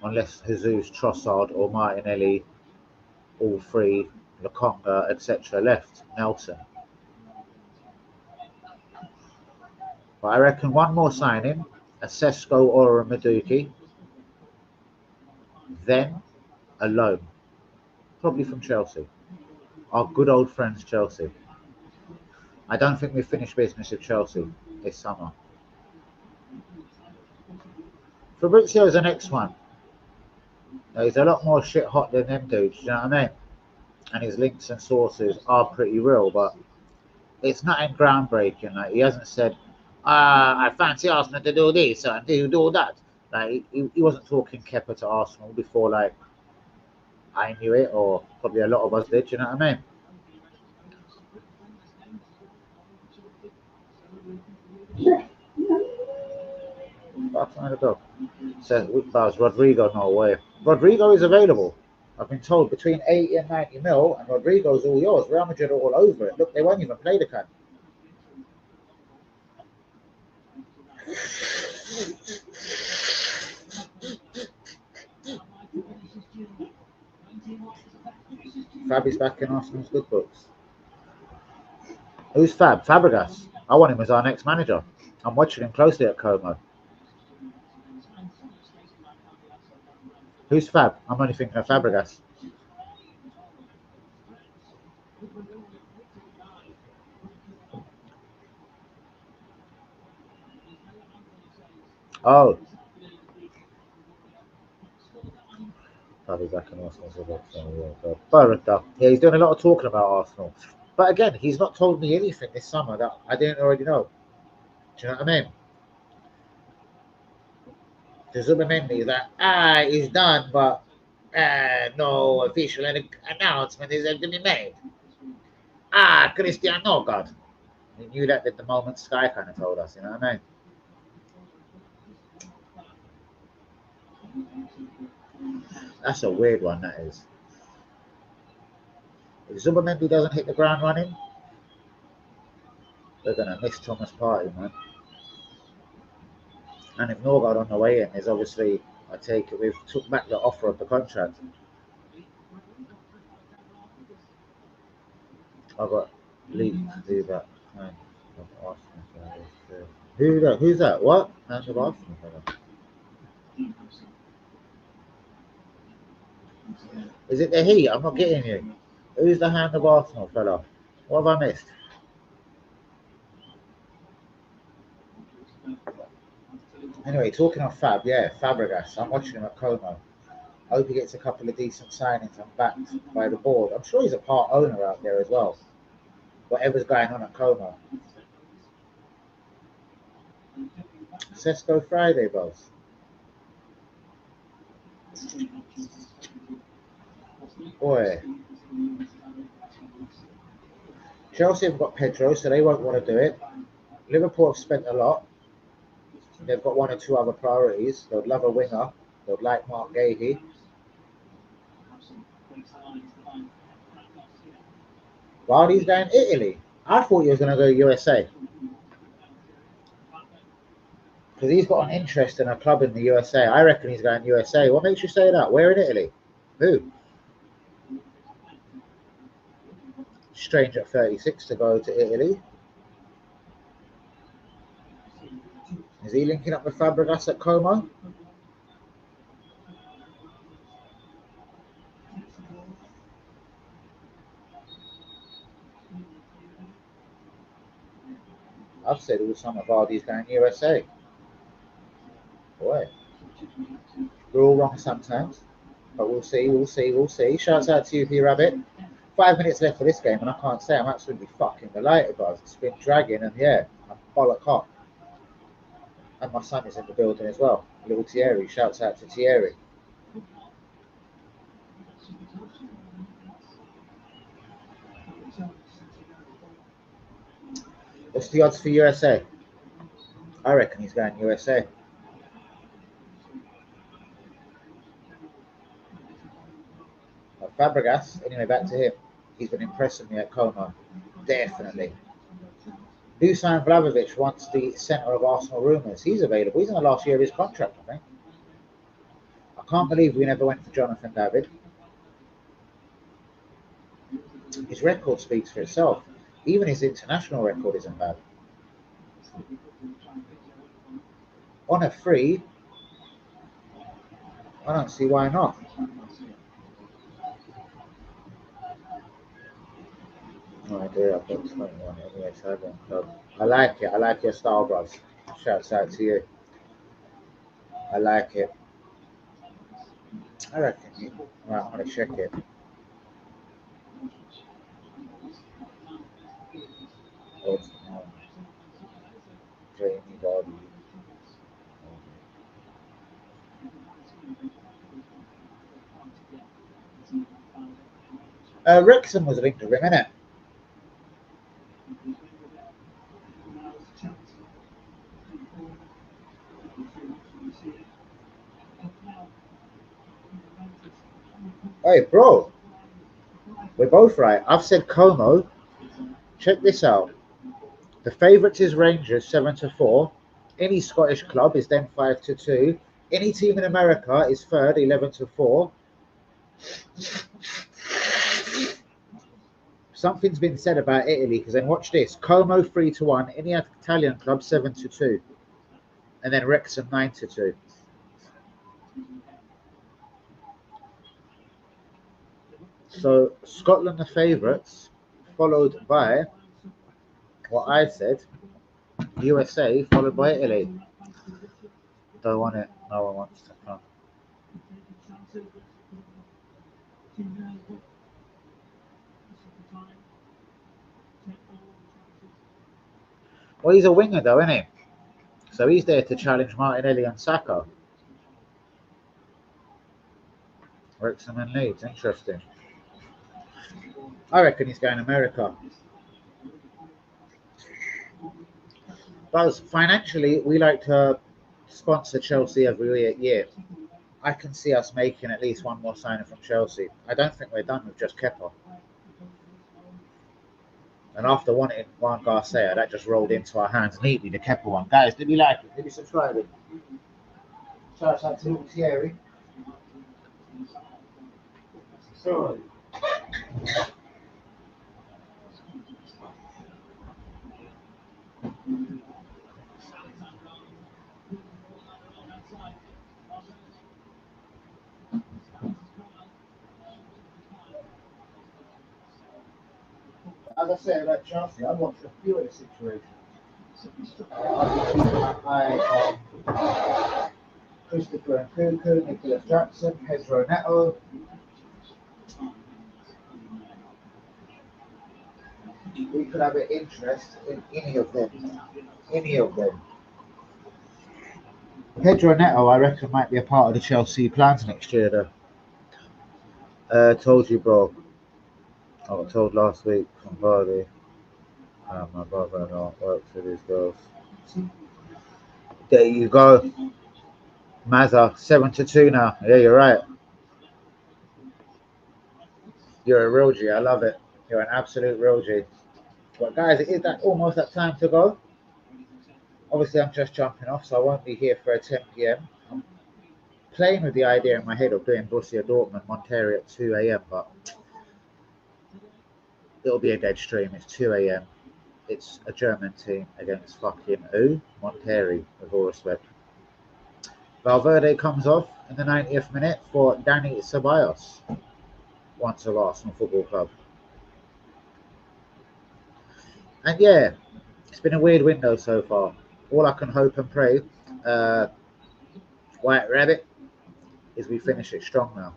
unless Jesus, Trossard or Martinelli, all three, Lokonga, etc. left, Nelson. But I reckon one more signing, a Sesko or a Madueke, then a loan, probably from Chelsea. Our good old friends Chelsea. I don't think we've finished business with Chelsea this summer. Fabrizio's the next one. He's a lot more shit hot than them dudes, you know what I mean? And his links and sources are pretty real, but it's nothing groundbreaking. Like, he hasn't said, I fancy Arsenal to do this and do that. Like, he wasn't talking Kepa to Arsenal before, like, I knew it, or probably a lot of us did, you know what I mean? Fuck the dog. Says Buzz, Rodrigo, no way. Rodrigo is available. I've been told between 80 and 90 mil, and Rodrigo's all yours. Real Madrid are all over it. Look, they won't even play the cunt. Fab is back in Arsenal's good books. Who's Fab? Fabregas. I want him as our next manager. I'm watching him closely at Como. Who's Fab? I'm only thinking of Fabregas. Oh, I'll be back in Arsenal. Yeah, he's doing a lot of talking about Arsenal. But again, he's not told me anything this summer that I didn't already know. Do you know what I mean? The Zubimendi is like, he's done, but no official announcement is to be made. Cristiano, God. He knew that at the moment Sky kind of told us, you know what I mean? That's a weird one, that is. If Zubimendi doesn't hit the ground running, they're going to miss Thomas Partey, man. And if Norgard on the way in is obviously, I take it, we've took back the offer of the contract. I've got leaked do that. Who's that? What? Hand of Arsenal. Is it the Heat? I'm not getting you. Who's the hand of Arsenal fella? What have I missed? Anyway, talking of Fab, yeah, Fabregas. I'm watching him at Como. I hope he gets a couple of decent signings and backed by the board. I'm sure he's a part owner out there as well. Whatever's going on at Como. Sesco Friday, boss. Boy. Chelsea have got Pedro, so they won't want to do it. Liverpool have spent a lot. They've got one or two other priorities. They'd love a winger. They'd like Mark Gahey. Vardy's going Italy. I thought he was going to go USA. Because he's got an interest in a club in the USA. I reckon he's going USA. What makes you say that? Where in Italy? Who? Strange at 36 to go to Italy. Is he linking up with Fabregas at Como? I've said all summer Vardy's going USA. Boy. We're all wrong sometimes. But we'll see. Shouts out to you, P Rabbit. 5 minutes left for this game, and I can't say I'm absolutely fucking delighted, guys. It's been dragging, and yeah, I'm bollock hot. And my son is in the building as well. Little Thierry. Shouts out to Thierry. What's the odds for USA? I reckon he's going USA. Fabregas, anyway, back to him. He's been impressing me at Como. Definitely. Dusan Vlahovic wants the centre of Arsenal rumours. He's available. He's in the last year of his contract, I think. I can't believe we never went for Jonathan David. His record speaks for itself. Even his international record isn't bad. On a free, I don't see why not. No idea. I've got 21 anyway, so I like it. I like your style, bros. Shouts out to you. I like it. I reckon you. Right, I'm going to check it. Jamie Vardy. Wrexham was linked to him, innit? Hey, bro. We're both right. I've said Como. Check this out. The favourites is Rangers 7-4. Any Scottish club is then 5-2. Any team in America is third 11-4. Something's been said about Italy because then watch this: Como 3-1. Any Italian club 7-2, and then Wrexham 9-2. So Scotland the favourites, followed by what I said, USA, followed by Italy. don't want it. No one wants to come. Well, he's a winger though, isn't he? So he's there to challenge Martinelli and Saka. Wrexham and Leeds, interesting. I reckon he's going to America. But financially, we like to sponsor Chelsea every year. I can see us making at least one more signing from Chelsea. I don't think we're done with just Kepa. And after wanting Juan Garcia, that just rolled into our hands neatly, the Kepa one. Guys, did you like it? Did you subscribe it? Shout out to Little Thierry. Sorry. As I said about Chelsea, I watched a few of the situations. I've been keeping my eye on Christopher Nkunku, Nicholas Jackson, Pedro Neto. We could have an interest in any of them. Any of them. Pedro Neto, I reckon, might be a part of the Chelsea plans next year, though. Told you, bro. I got told last week from Vardy. My brother-in-law works with these girls. There you go. Mazza, 7-2 now. Yeah, you're right. You're a real G. I love it. You're an absolute real G. But guys, it is that almost that time to go. Obviously, I'm just jumping off, so I won't be here for a 10 p.m. I'm playing with the idea in my head of doing Borussia Dortmund, Monterrey at 2 a.m., but it'll be a dead stream. It's 2 a.m. It's a German team against fucking who? Monterrey, with all respect. Valverde comes off in the 90th minute for Dani Ceballos, once of Arsenal Football Club. And yeah, it's been a weird window so far. All I can hope and pray, White Rabbit, is we finish it strong now.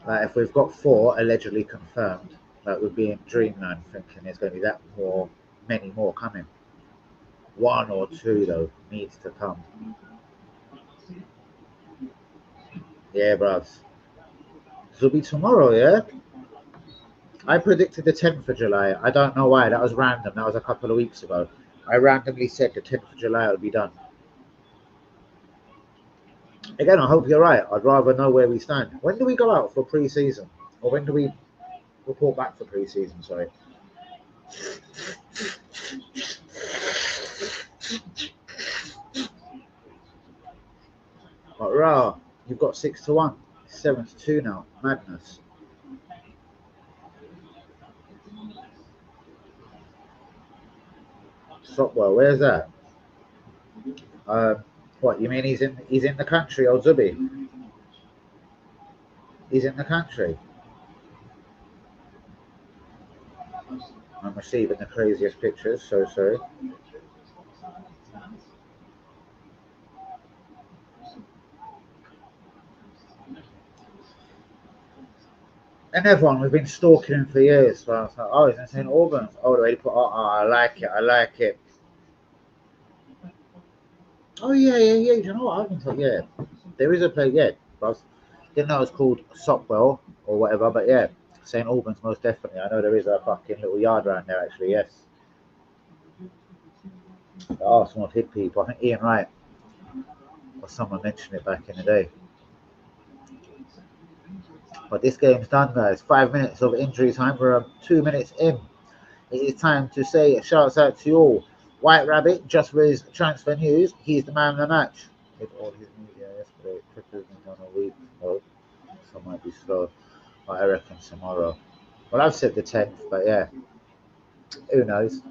Like if we've got 4 allegedly confirmed, like we'd be in dreamland thinking there's going to be many more coming. 1 or 2 though needs to come. Yeah, bruvs. This will be tomorrow, yeah? I predicted the 10th of July. I don't know why. That was random. That was a couple of weeks ago. I randomly said the 10th of July will be done. Again, I hope you're right. I'd rather know where we stand. When do we go out for pre-season? Or when do we report back for pre-season? Sorry. But rah, you've got 6-1. 7-2 now. Madness. Stockwell, where's that? What you mean? He's in the country, old Zubi. He's in the country. I'm receiving the craziest pictures. So sorry. And everyone, we've been stalking him for years. So I was like, oh, he's in St. Albans. Oh, they put, oh, I like it. I like it. Oh yeah. You know what? I've been told, yeah, there is a place. Yeah, but didn't know it was called Sopwell or whatever. But yeah, St. Albans most definitely. I know there is a fucking little yard around there actually. Yes. The Arsenal hit people. I think Ian Wright or someone mentioned it back in the day. But this game's done, guys. 5 minutes of injury time. We're 2 minutes in. It is time to say shouts out to you all. White Rabbit, just for his transfer news, he's the man of the match. With all his media yesterday, Clippers been done a week. Oh, so might be slow. But I reckon tomorrow. Well, I've said the 10th, but yeah. Who knows?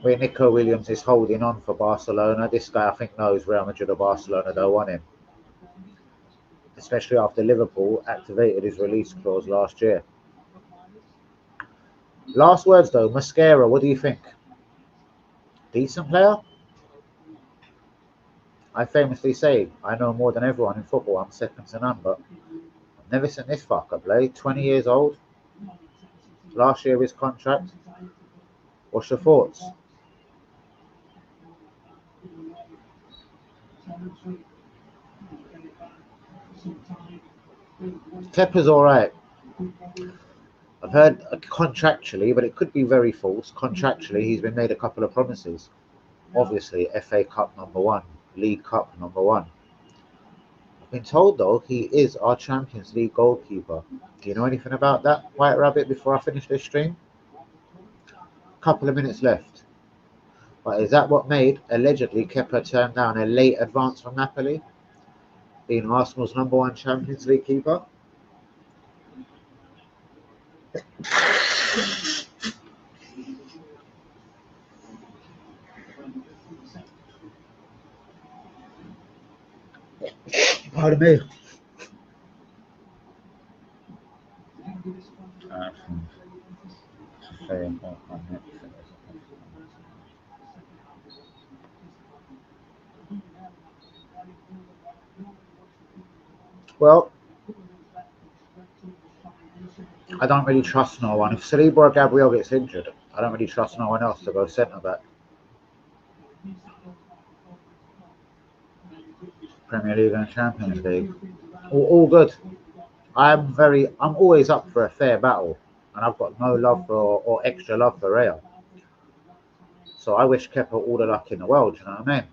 Where Nico Williams is holding on for Barcelona. This guy, I think, knows Real Madrid or Barcelona don't want him. Especially after Liverpool activated his release clause last year. Last words though, Mascara, what do you think? Decent player? I famously say I know more than everyone in football. I'm second to none, but I've never seen this fucker play. 20 years old. Last year of his contract. What's your thoughts? Kepa's alright. I've heard contractually, but it could be very false. Contractually, he's been made a couple of promises. Obviously, FA Cup #1, League Cup #1. I've been told though he is our Champions League goalkeeper. Do you know anything about that, White Rabbit, before I finish this stream? Couple of minutes left. But is that what made, allegedly, Kepa turn down a late advance from Napoli? Being Arsenal's #1 Champions League keeper? Pardon me. Well, I don't really trust no one. If Saliba or Gabriel gets injured, I don't really trust no one else to go centre back. Premier League and Champions League, all good. I'm always up for a fair battle, and I've got no love for or extra love for Real. So I wish Kepa all the luck in the world. You know what I mean?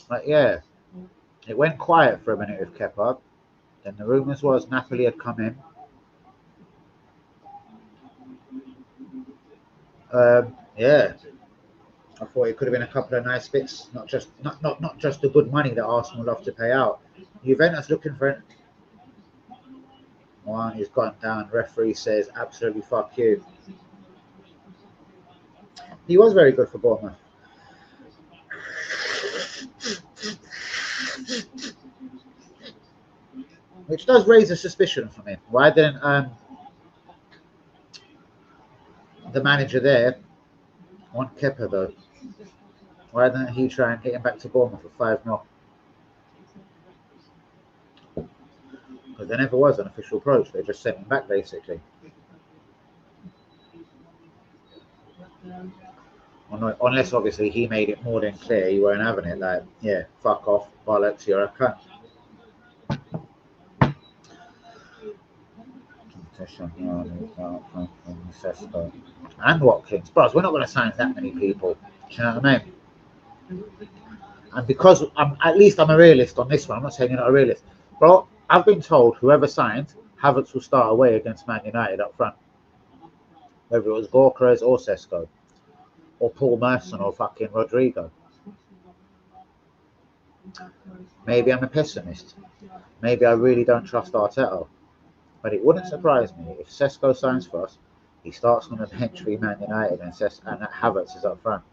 But yeah, it went quiet for a minute with Kepa. Then the rumours was Napoli had come in. Yeah, I thought it could have been a couple of nice bits, not just the good money that Arsenal love to pay out. Juventus looking for it. One, he's gone down. Referee says absolutely fuck you. He was very good for Bournemouth. Which does raise a suspicion for me. Why didn't the manager there want Kepa though? Why didn't he try and get him back to Bournemouth for 5-0? Because there never was an official approach. They just sent him back basically. Unless obviously he made it more than clear he weren't having it. Like, yeah, fuck off, bollocks, you're a cunt. And Watkins, bros, we're not going to sign that many people. Do you know what I mean? And because I'm a realist on this one, I'm not saying you're not a realist, bro. I've been told whoever signed, Havertz will start away against Man United up front. Whether it was Gorkres or Sesko, or Paul Merson or fucking Rodrigo. Maybe I'm a pessimist. Maybe I really don't trust Arteta. But it wouldn't surprise me if Sesko signs for us, he starts on the bench for Man United and Havertz is up front.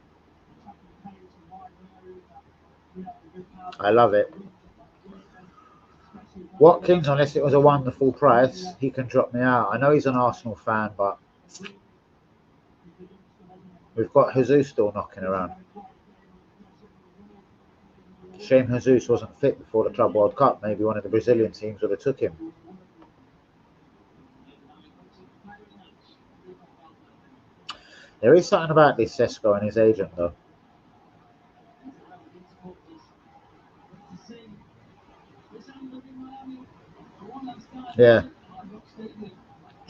I love it. Watkins, unless it was a wonderful price, he can drop me out. I know he's an Arsenal fan, but we've got Jesus still knocking around. Shame Jesus wasn't fit before the Club World Cup. Maybe one of the Brazilian teams would have took him. There is something about this Sesko and his agent, though. Yeah.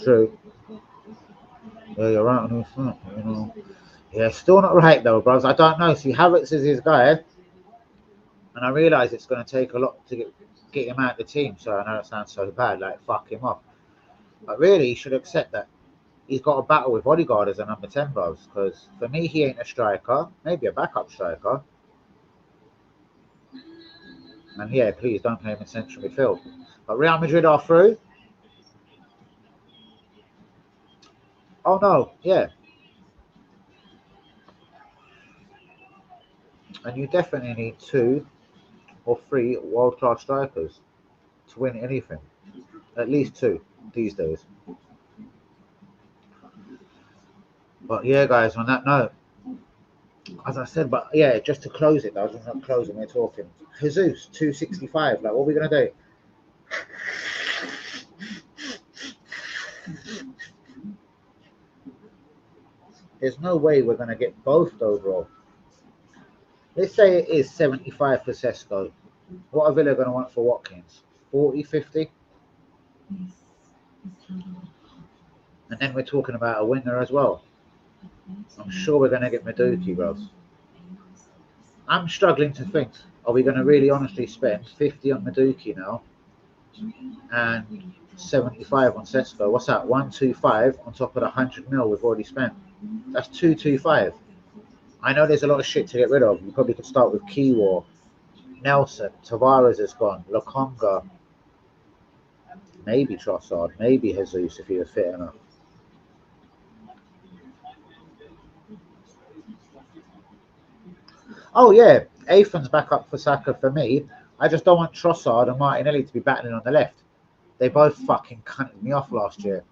True. Yeah, you're right on this one, you know. Yeah, still not right, though, bros. I don't know. See, Havertz is his guy, and I realise it's going to take a lot to get him out of the team, so I know it sounds so bad, like, fuck him off. But really, he should accept that he's got a battle with Odegaard as a number 10, bros, because for me, he ain't a striker, maybe a backup striker. And yeah, please don't play him in central midfield. But Real Madrid are through. Oh no, yeah. And you definitely need 2 or 3 world-class strikers to win anything. At least 2 these days. But yeah, guys, on that note, as I said, but yeah, just to close it, though, just not closing, we're talking. Jesus, 265. Like, what are we going to do? There's no way we're going to get both overall. Let's say it is 75 for Sesko. What are Villa going to want for Watkins? 40, 50? And then we're talking about a winner as well. I'm sure we're going to get Madueke, bros. I'm struggling to think. Are we going to really honestly spend 50 on Madueke now and 75 on Sesko? What's that? 125 on top of the 100 mil we've already spent. That's 225. I know there's a lot of shit to get rid of. You probably could start with Kiwor, Nelson, Tavares is gone, Lokonga, maybe Trossard, maybe Jesus if he was fit enough. Oh yeah, Athan's back up for Saka for me. I just don't want Trossard and Martinelli to be battling on the left. They both fucking cunted me off last year.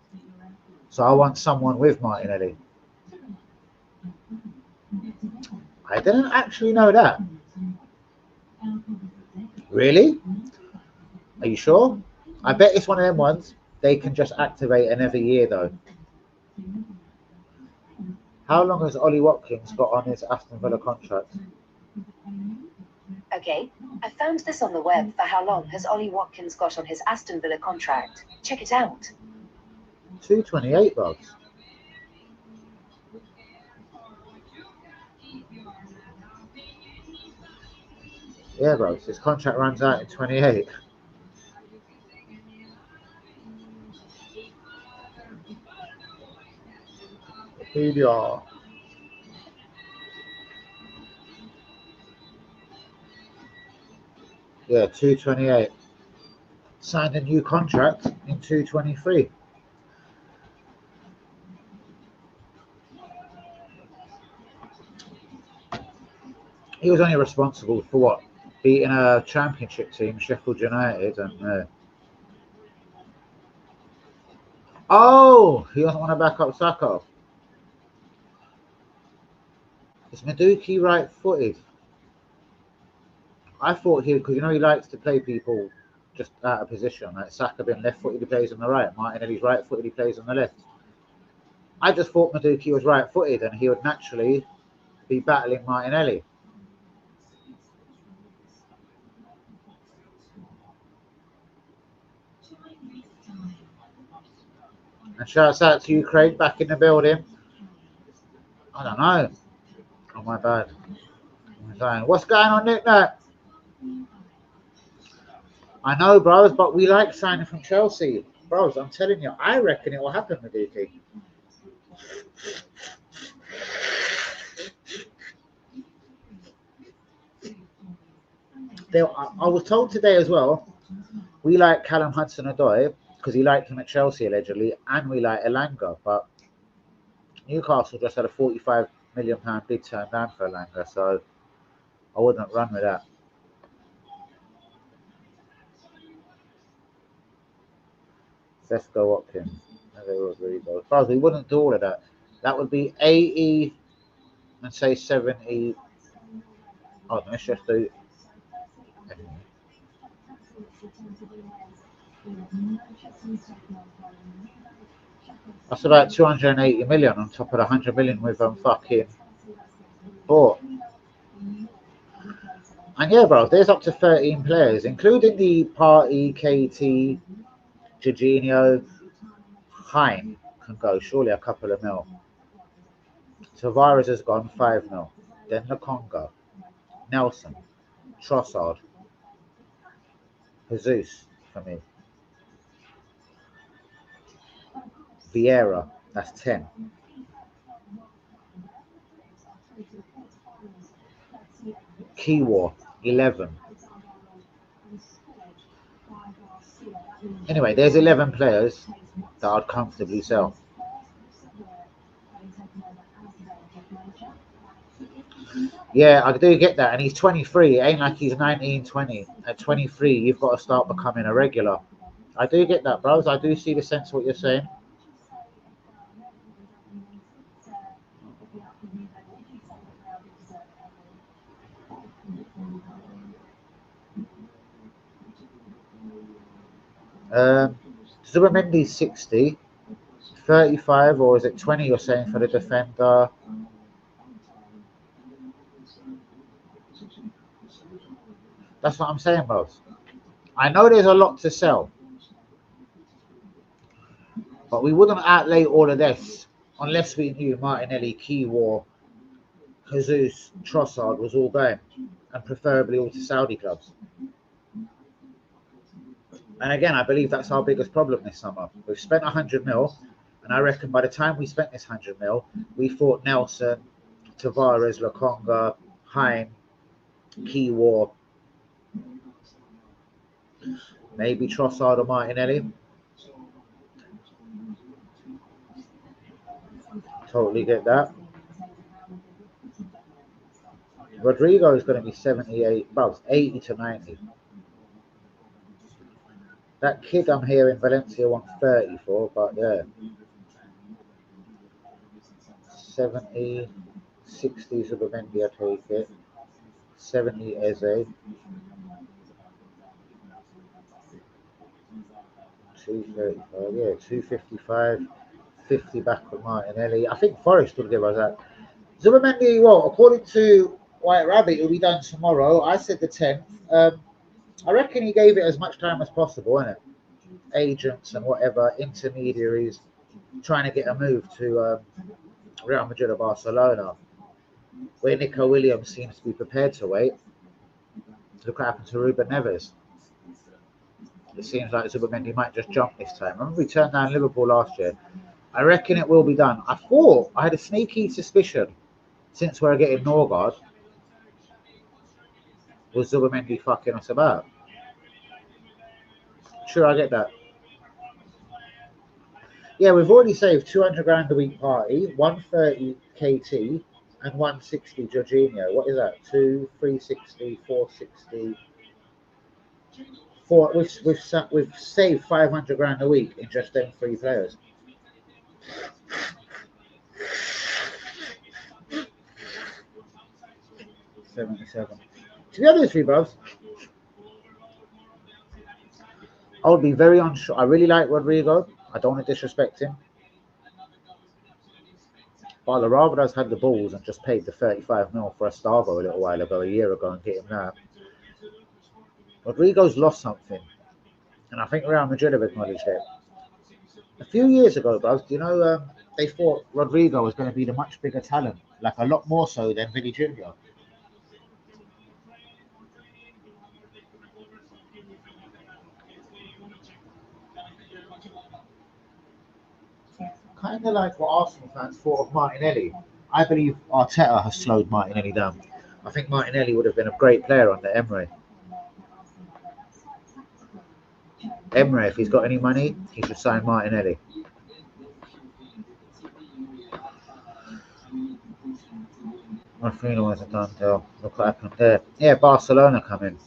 So I want someone with Martinelli. I didn't actually know that. Really? Are you sure? I bet it's one of them ones they can just activate another year though. How long has Ollie Watkins got on his Aston Villa contract? Okay, I found this on the web for how long has Ollie Watkins got on his Aston Villa contract. Check it out. 228 bucks. Yeah, bro. His contract runs out in 28. Here you are. Yeah, 228. Signed a new contract in 223. He was only responsible for what? Beating a championship team, Sheffield United, and oh, he doesn't want to back up Saka. Is Madueke right-footed? I thought he, because you know he likes to play people just out of position. Like Saka being left-footed, he plays on the right. Martinelli's right-footed, he plays on the left. I just thought Madueke was right-footed, and he would naturally be battling Martinelli. And shouts out to you, Craig, back in the building. I don't know. Oh, my bad. What's going on, Nick? I know, bros, but we like signing from Chelsea. Bros, I'm telling you, I reckon it will happen, Madueke. I was told today as well, we like Callum Hudson-Odoi because he liked him at Chelsea allegedly, and we like Elanga, but Newcastle just had a £45 million bid turned down for Elanga, so I wouldn't run with that. Sesko Watkins. Bros, we wouldn't do all of that. That would be 80 and say 70. Oh, let's just do. That's about 280 million on top of the 100 million we've fucking bought. And yeah, bro, there's up to 13 players, including the Party, KT, Jorginho, Hein can go, surely a couple of mil. Tavares has gone 5 mil. Then Lokonga, Nelson, Trossard, Jesus for me. Vieira, that's 10. Kiwor, 11. Anyway, there's 11 players that I'd comfortably sell. Yeah, I do get that. And he's 23. It ain't like he's 19, 20. At 23, you've got to start becoming a regular. I do get that, bros. I do see the sense of what you're saying. Zubamendi 60, 35, or is it 20 you're saying for the defender? That's what I'm saying, bros. I know there's a lot to sell, but we wouldn't outlay all of this unless we knew Martinelli, Kiwior, Jesus, Trossard was all going, and preferably all to Saudi clubs. And again, I believe that's our biggest problem this summer. We've spent 100 mil, and I reckon by the time we spent this 100 mil, we thought Nelson, Tavares, Lokonga, Hein, Kiwior, maybe Trossard or Martinelli. Totally get that. Rodrigo is going to be 78, about 80 to 90. That kid I'm hearing Valencia want 30 for, but yeah. 70, 60 Zubamendi, I take it. 70 Eze. 235, yeah, 255. 50 back with Martinelli. I think Forest will give us that. Zubamendi, well, according to White Rabbit, it'll be done tomorrow. I said the 10th. I reckon he gave it as much time as possible, innit? Agents and whatever, intermediaries, trying to get a move to Real Madrid or Barcelona, where Nico Williams seems to be prepared to wait. Look what happened to Ruben Neves. It seems like Zubamendi might just jump this time. Remember we turned down Liverpool last year. I reckon it will be done. I had a sneaky suspicion, since we're getting Norgard, was Zubamendi fucking us about. Sure, I get that. Yeah, we've already saved 200 grand a week party, 130 KT, and 160 Jorginho. What is that? 360, 460. We've saved 500 grand a week in just them 3 players. $77. To be honest with you, bros, I would be very unsure. I really like Rodrigo. I don't want to disrespect him. But Laravadas had the balls and just paid the 35 mil for Estavo a little while ago, a year ago, and get him now. Rodrigo's lost something. And I think Real Madrid have acknowledged it. A few years ago, bros, do you know, they thought Rodrigo was going to be the much bigger talent, like a lot more so than Vinny Jr. Kind of like what Arsenal fans thought of Martinelli. I believe Arteta has slowed Martinelli down. I think Martinelli would have been a great player under Emre. Emre, if he's got any money, he should sign Martinelli. Rafinha wasn't done till look what happened there. Yeah, Barcelona come in.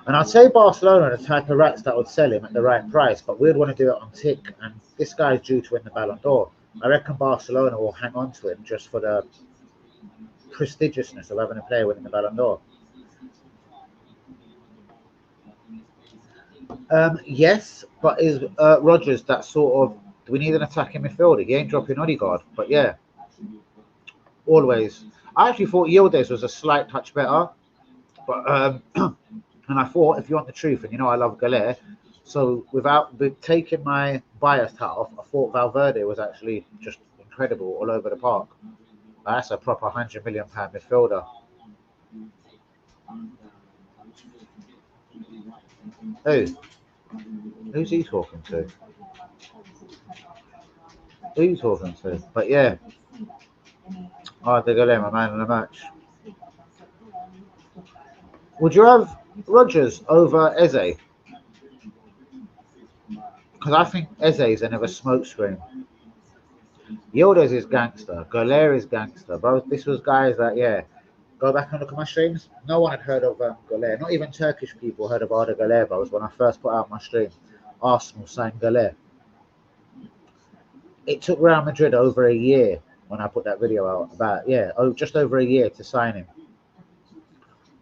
And I'd say Barcelona are the type of rats that would sell him at the right price, but we'd want to do it on tick. And this guy's due to win the Ballon d'Or. I reckon Barcelona will hang on to him just for the prestigiousness of having a player winning the Ballon d'Or. Yes, but is Rodgers that sort of, do we need an attacking midfielder? He ain't dropping Odegaard, but yeah, always. I actually thought Yildiz was a slight touch better, but and I thought, if you want the truth, and you know I love Galer, so without taking my bias hat off, I thought Valverde was actually just incredible all over the park. That's a proper £100 million midfielder. Who's he talking to? Who are you talking to? But yeah. De Galer, my man in the match. Would you have Rodgers over Eze? Because I think Eze is another smokescreen. Yildiz is gangster. Galer is gangster. Bro, this was guys that, yeah, go back and look at my streams. No one had heard of Galer. Not even Turkish people heard of Arda Galer, bros, when I first put out my stream. Arsenal signed Galer. It took Real Madrid over a year when I put that video out about, just over a year to sign him.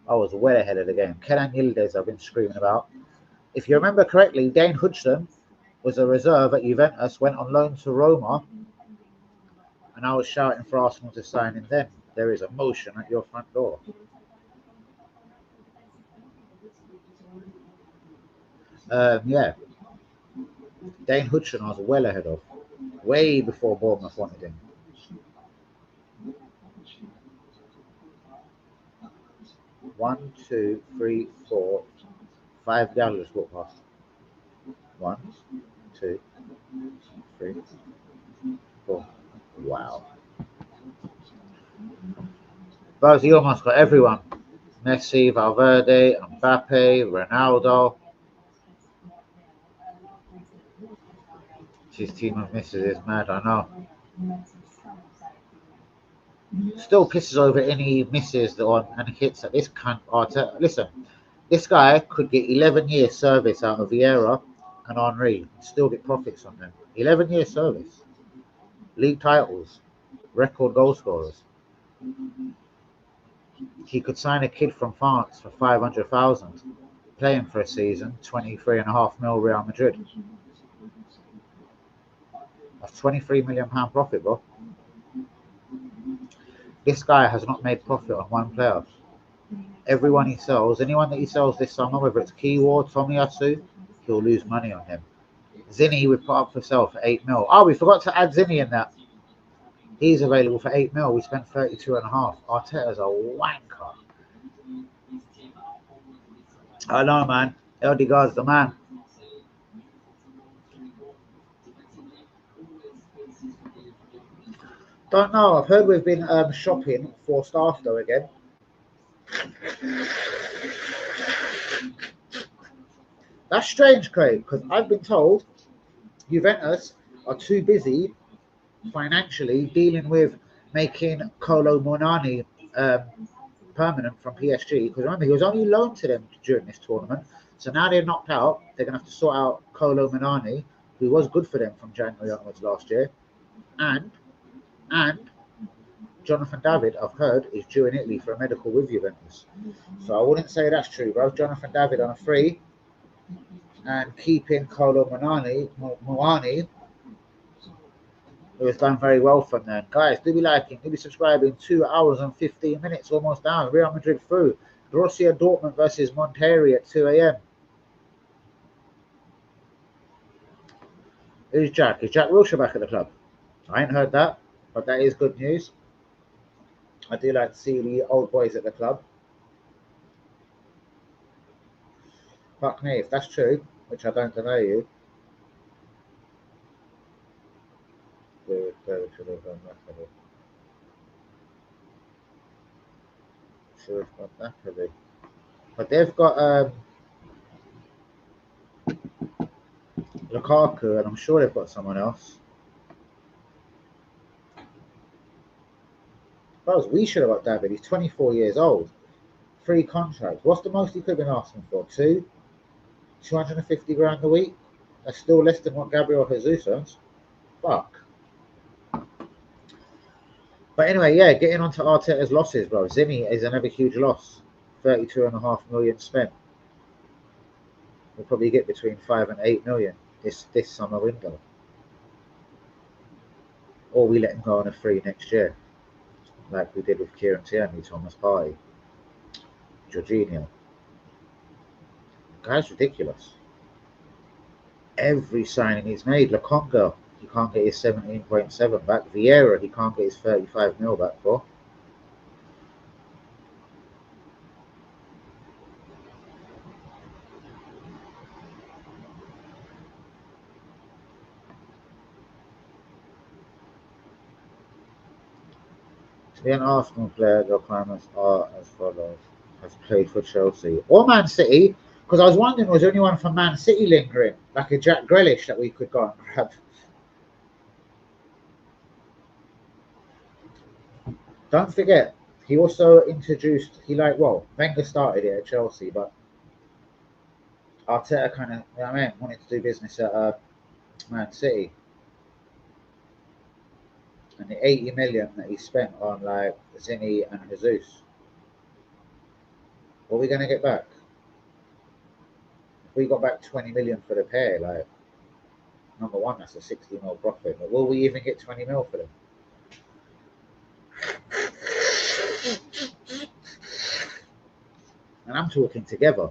I was well ahead of the game. Kenan Yildiz I've been screaming about. If you remember correctly, Dane Hudson was a reserve at Juventus, went on loan to Roma, and I was shouting for Arsenal to sign him then. There is a motion at your front door. Yeah, Dane Hudson I was well ahead of, way before Bournemouth wanted him. One, two, three, four, 5 galleries walked past. 1, 2, 3, 4. Wow. Buzzy almost got everyone. Messi, Valverde, Mbappe, Ronaldo. His team of misses is mad, I know. Still pisses over any misses and hits at this cunt. Listen, this guy could get 11 years service out of Vieira and Henry and still get profits on them. 11 years service. League titles. Record goal scorers. He could sign a kid from France for 500,000, play him for a season, 23.5 mil Real Madrid. That's £23 million profit, bro. This guy has not made profit on one player. Everyone he sells, anyone that he sells this summer, whether it's Kiwa, Tomiyasu, he'll lose money on him. Zinni we put up for sale for 8 mil. Oh, we forgot to add Zinni in that. He's available for 8 mil. We spent 32.5. Arteta's a wanker. I know, man. Eldegaard's the man. Don't know. I've heard we've been shopping for staff though again. That's strange, Craig, because I've been told Juventus are too busy financially dealing with making Kolo Muani permanent from PSG. Because remember, he was only loaned to them during this tournament. So now they're knocked out. They're going to have to sort out Kolo Muani, who was good for them from January onwards last year. And Jonathan David, I've heard, is due in Italy for a medical with Juventus. So I wouldn't say that's true, bro. Jonathan David on a free and keeping Kolo Muani, who has done very well from them. Guys, do be liking, do be subscribing. 2 hours and 15 minutes, almost down. Real Madrid through. Borussia Dortmund versus Monterrey at 2 a.m. Who's Jack? Is Jack Wilshere back at the club? I ain't heard that, but that is good news. I do like to see the old boys at the club. Fuck me, if that's true, which I don't deny you. Should have gone Napoli. But they've got Lukaku, and I'm sure they've got someone else. We should have got David. He's 24 years old. Free contract. What's the most he could have been asking for? 250 grand a week? That's still less than what Gabriel Jesus earns. Fuck. But anyway, yeah, getting on to Arteta's losses, bro. Zinni is another huge loss. 32.5 million spent. We'll probably get between 5 and 8 million this summer window. Or we let him go on a free next year, like we did with Kieran Tierney, Thomas Partey, Jorginho. Guy's ridiculous. Every signing he's made, Lokonga, he can't get his 17.7 back. Vieira, he can't get his 35 mil back for. To be an Arsenal player, the requirements are as follows. Has played for Chelsea or Man City, because I was wondering, was there anyone from Man City lingering, like a Jack Grealish that we could go and grab? Don't forget, he also introduced, Wenger started it at Chelsea, but Arteta kind of, wanted to do business at Man City. And the 80 million that he spent on like Zinni and Jesus, what are we going to get back? We got back 20 million for the pair. Like, number one, that's a 60 mil profit. But will we even get 20 mil for them? And I'm talking together.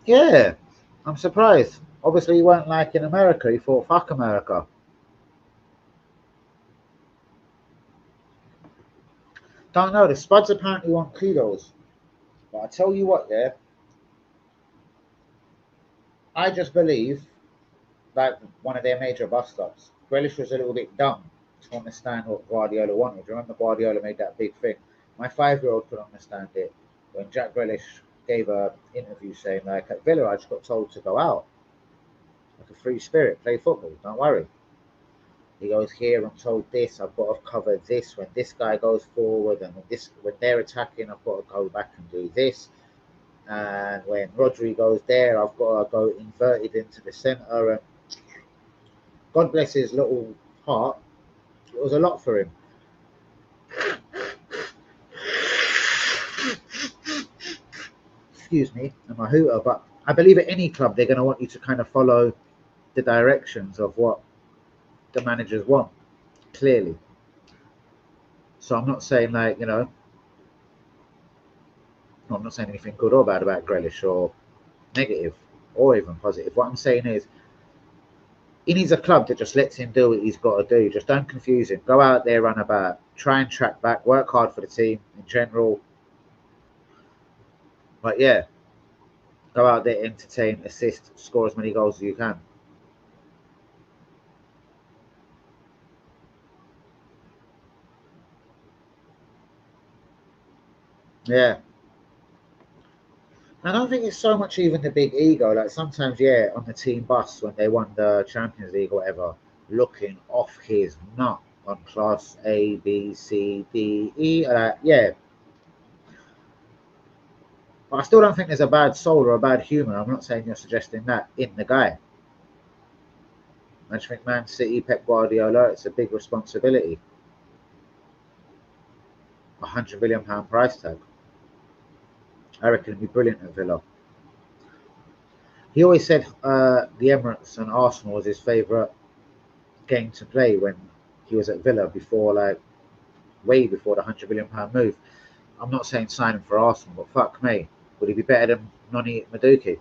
Yeah, I'm surprised. Obviously, he weren't like in America. He thought, fuck America. Don't know. The Spuds apparently want kudos. But I tell you what, yeah, I just believe, like one of their major bust-ups, Grealish was a little bit dumb to understand what Guardiola wanted. Remember, Guardiola made that big thing. My 5-year-old could understand it when Jack Grealish gave an interview saying, like, at Villa, I just got told to go out. Like a free spirit, play football, don't worry. He goes, here, I'm told this, I've got to cover this. When this guy goes forward and when they're attacking, I've got to go back and do this. And when Rodri goes there, I've got to go inverted into the centre. And God bless his little heart. It was a lot for him. Excuse me, and my hooter. But I believe at any club, they're going to want you to kind of follow the directions of what the managers want, clearly. So I'm not saying, like, you know, I'm not saying anything good or bad about Grealish or negative or even positive. What I'm saying is, he needs a club that just lets him do what he's got to do. Just don't confuse him. Go out there, run about, try and track back, work hard for the team in general. But yeah, go out there, entertain, assist, score as many goals as you can. Yeah. I don't think it's so much even the big ego. Like sometimes, yeah, on the team bus when they won the Champions League or whatever, looking off his nut on class A, B, C, D, E. Yeah. But I still don't think there's a bad soul or a bad humour. I'm not saying you're suggesting that in the guy. I just think Man City, Pep Guardiola, it's a big responsibility. £100 million price tag. I reckon it'd be brilliant at Villa. He always said the Emirates and Arsenal was his favourite game to play when he was at Villa before, like, way before the £100 million move. I'm not saying sign him for Arsenal, but fuck me. Would he be better than Noni Madueke?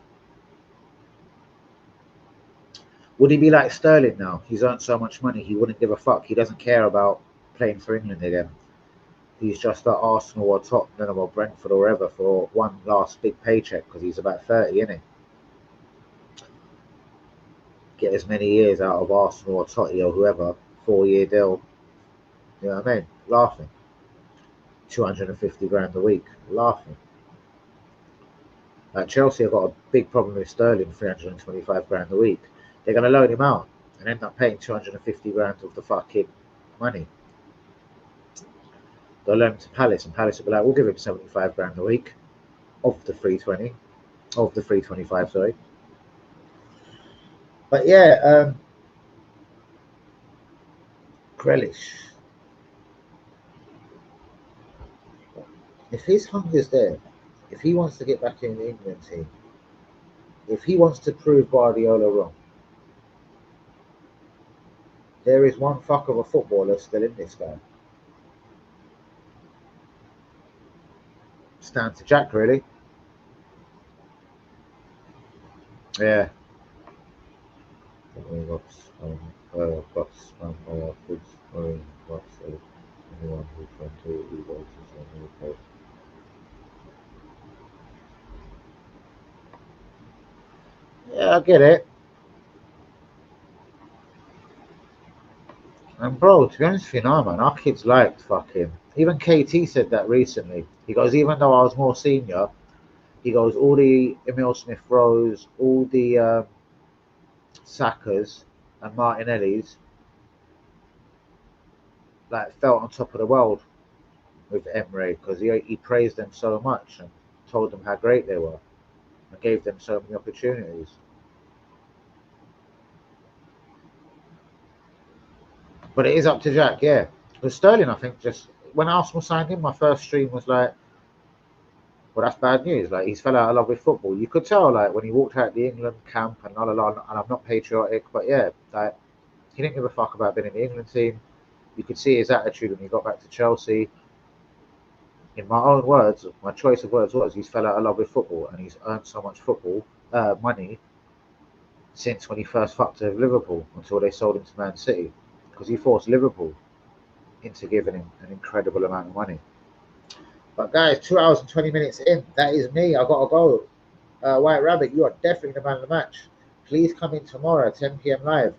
Would he be like Sterling now? He's earned so much money, he wouldn't give a fuck. He doesn't care about playing for England again. He's just at Arsenal or Tottenham or Brentford or wherever for one last big paycheck because he's about 30, isn't he? Get as many years out of Arsenal or Tottenham or whoever, 4-year deal. You know what I mean? Laughing. 250 grand a week. Laughing. Like Chelsea have got a big problem with Sterling, 325 grand a week. They're going to loan him out and end up paying 250 grand of the fucking money. They'll loan him to Palace, and Palace will be like, we'll give him 75 grand a week of the 325, sorry. But yeah, Grealish. If his hunger's there, if he wants to get back in the England team, if he wants to prove Guardiola wrong, there is one fuck of a footballer still in this guy. Stand to Jack, really. Yeah. Yeah, I get it. And bro, to be honest with you now, man, our kids liked fucking. Even KT said that recently. He goes, even though I was more senior, he goes, all the Emil Smith Rowes, all the Sakas and Martinellis, like, felt on top of the world with Emery because he praised them so much and told them how great they were and gave them so many opportunities. But it is up to Jack, yeah. But Sterling, I think, just when Arsenal signed him, my first stream was like, Well, that's bad news. Like, he's fell out of love with football. You could tell, like, when he walked out the England camp and la la la. And I'm not patriotic, but yeah, like, he didn't give a fuck about being in the England team. You could see his attitude when he got back to Chelsea. In my own words, my choice of words was he's fell out of love with football, and he's earned so much football money since when he first fucked with Liverpool until they sold him to Man City, because he forced Liverpool into giving him an incredible amount of money. But guys, 2 hours and 20 minutes in, that is me. I gotta go. White Rabbit, you are definitely the man of the match. Please come in tomorrow at 10 p.m. live.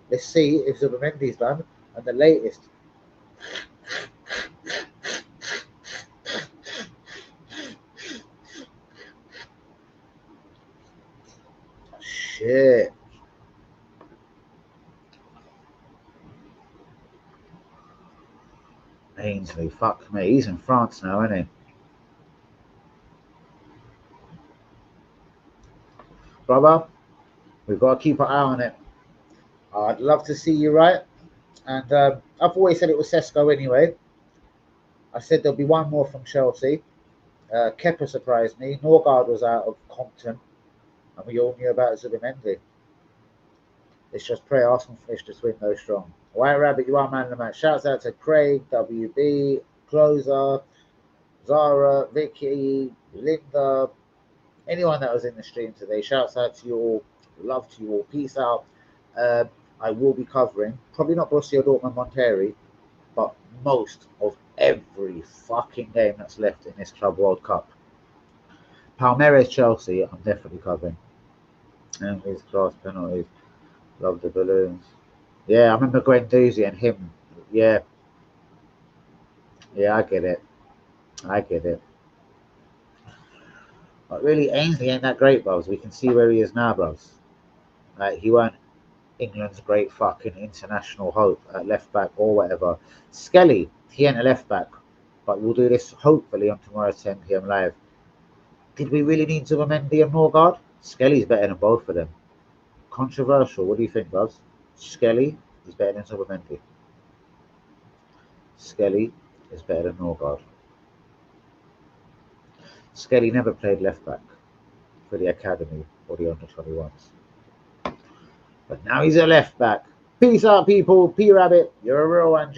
Let's see if Zubimendi's done. And the latest. Shit. Ainsley, fuck me. He's in France now, isn't he? Brother, we've got to keep an eye on it. I'd love to see you right. And I've always said it was Sesko anyway. I said there'll be one more from Chelsea. Kepa surprised me. Norgard was out of Compton. And we all knew about Zubimendi. Let's just pray Arsenal finish this window strong. White Rabbit, you are man of the match. Shouts out to Craig, WB, Closer, Zara, Vicky, Linda, anyone that was in the stream today. Shouts out to you all. Love to you all. Peace out. I will be covering, probably not Borussia Dortmund Monterrey, but most of every fucking game that's left in this Club World Cup. Palmeiras Chelsea, I'm definitely covering. And his class penalties. Love the balloons. Yeah, I remember Guendouzi and him. Yeah. Yeah, I get it. But really, Ainsley ain't that great, bros. We can see where he is now, bros. Like, he weren't England's great fucking international hope at left back or whatever. Skelly, he ain't a left back. But we'll do this hopefully on tomorrow's 10 p.m. live. Did we really need Zubimendi and Norgard? Skelly's better than both of them. Controversial. What do you think, bros? Skelly is better than Zubimendi. Skelly is better than Norgard. Skelly never played left back for the academy or the under 21s. But now he's a left back. Peace out, people. P Rabbit, you're a real one.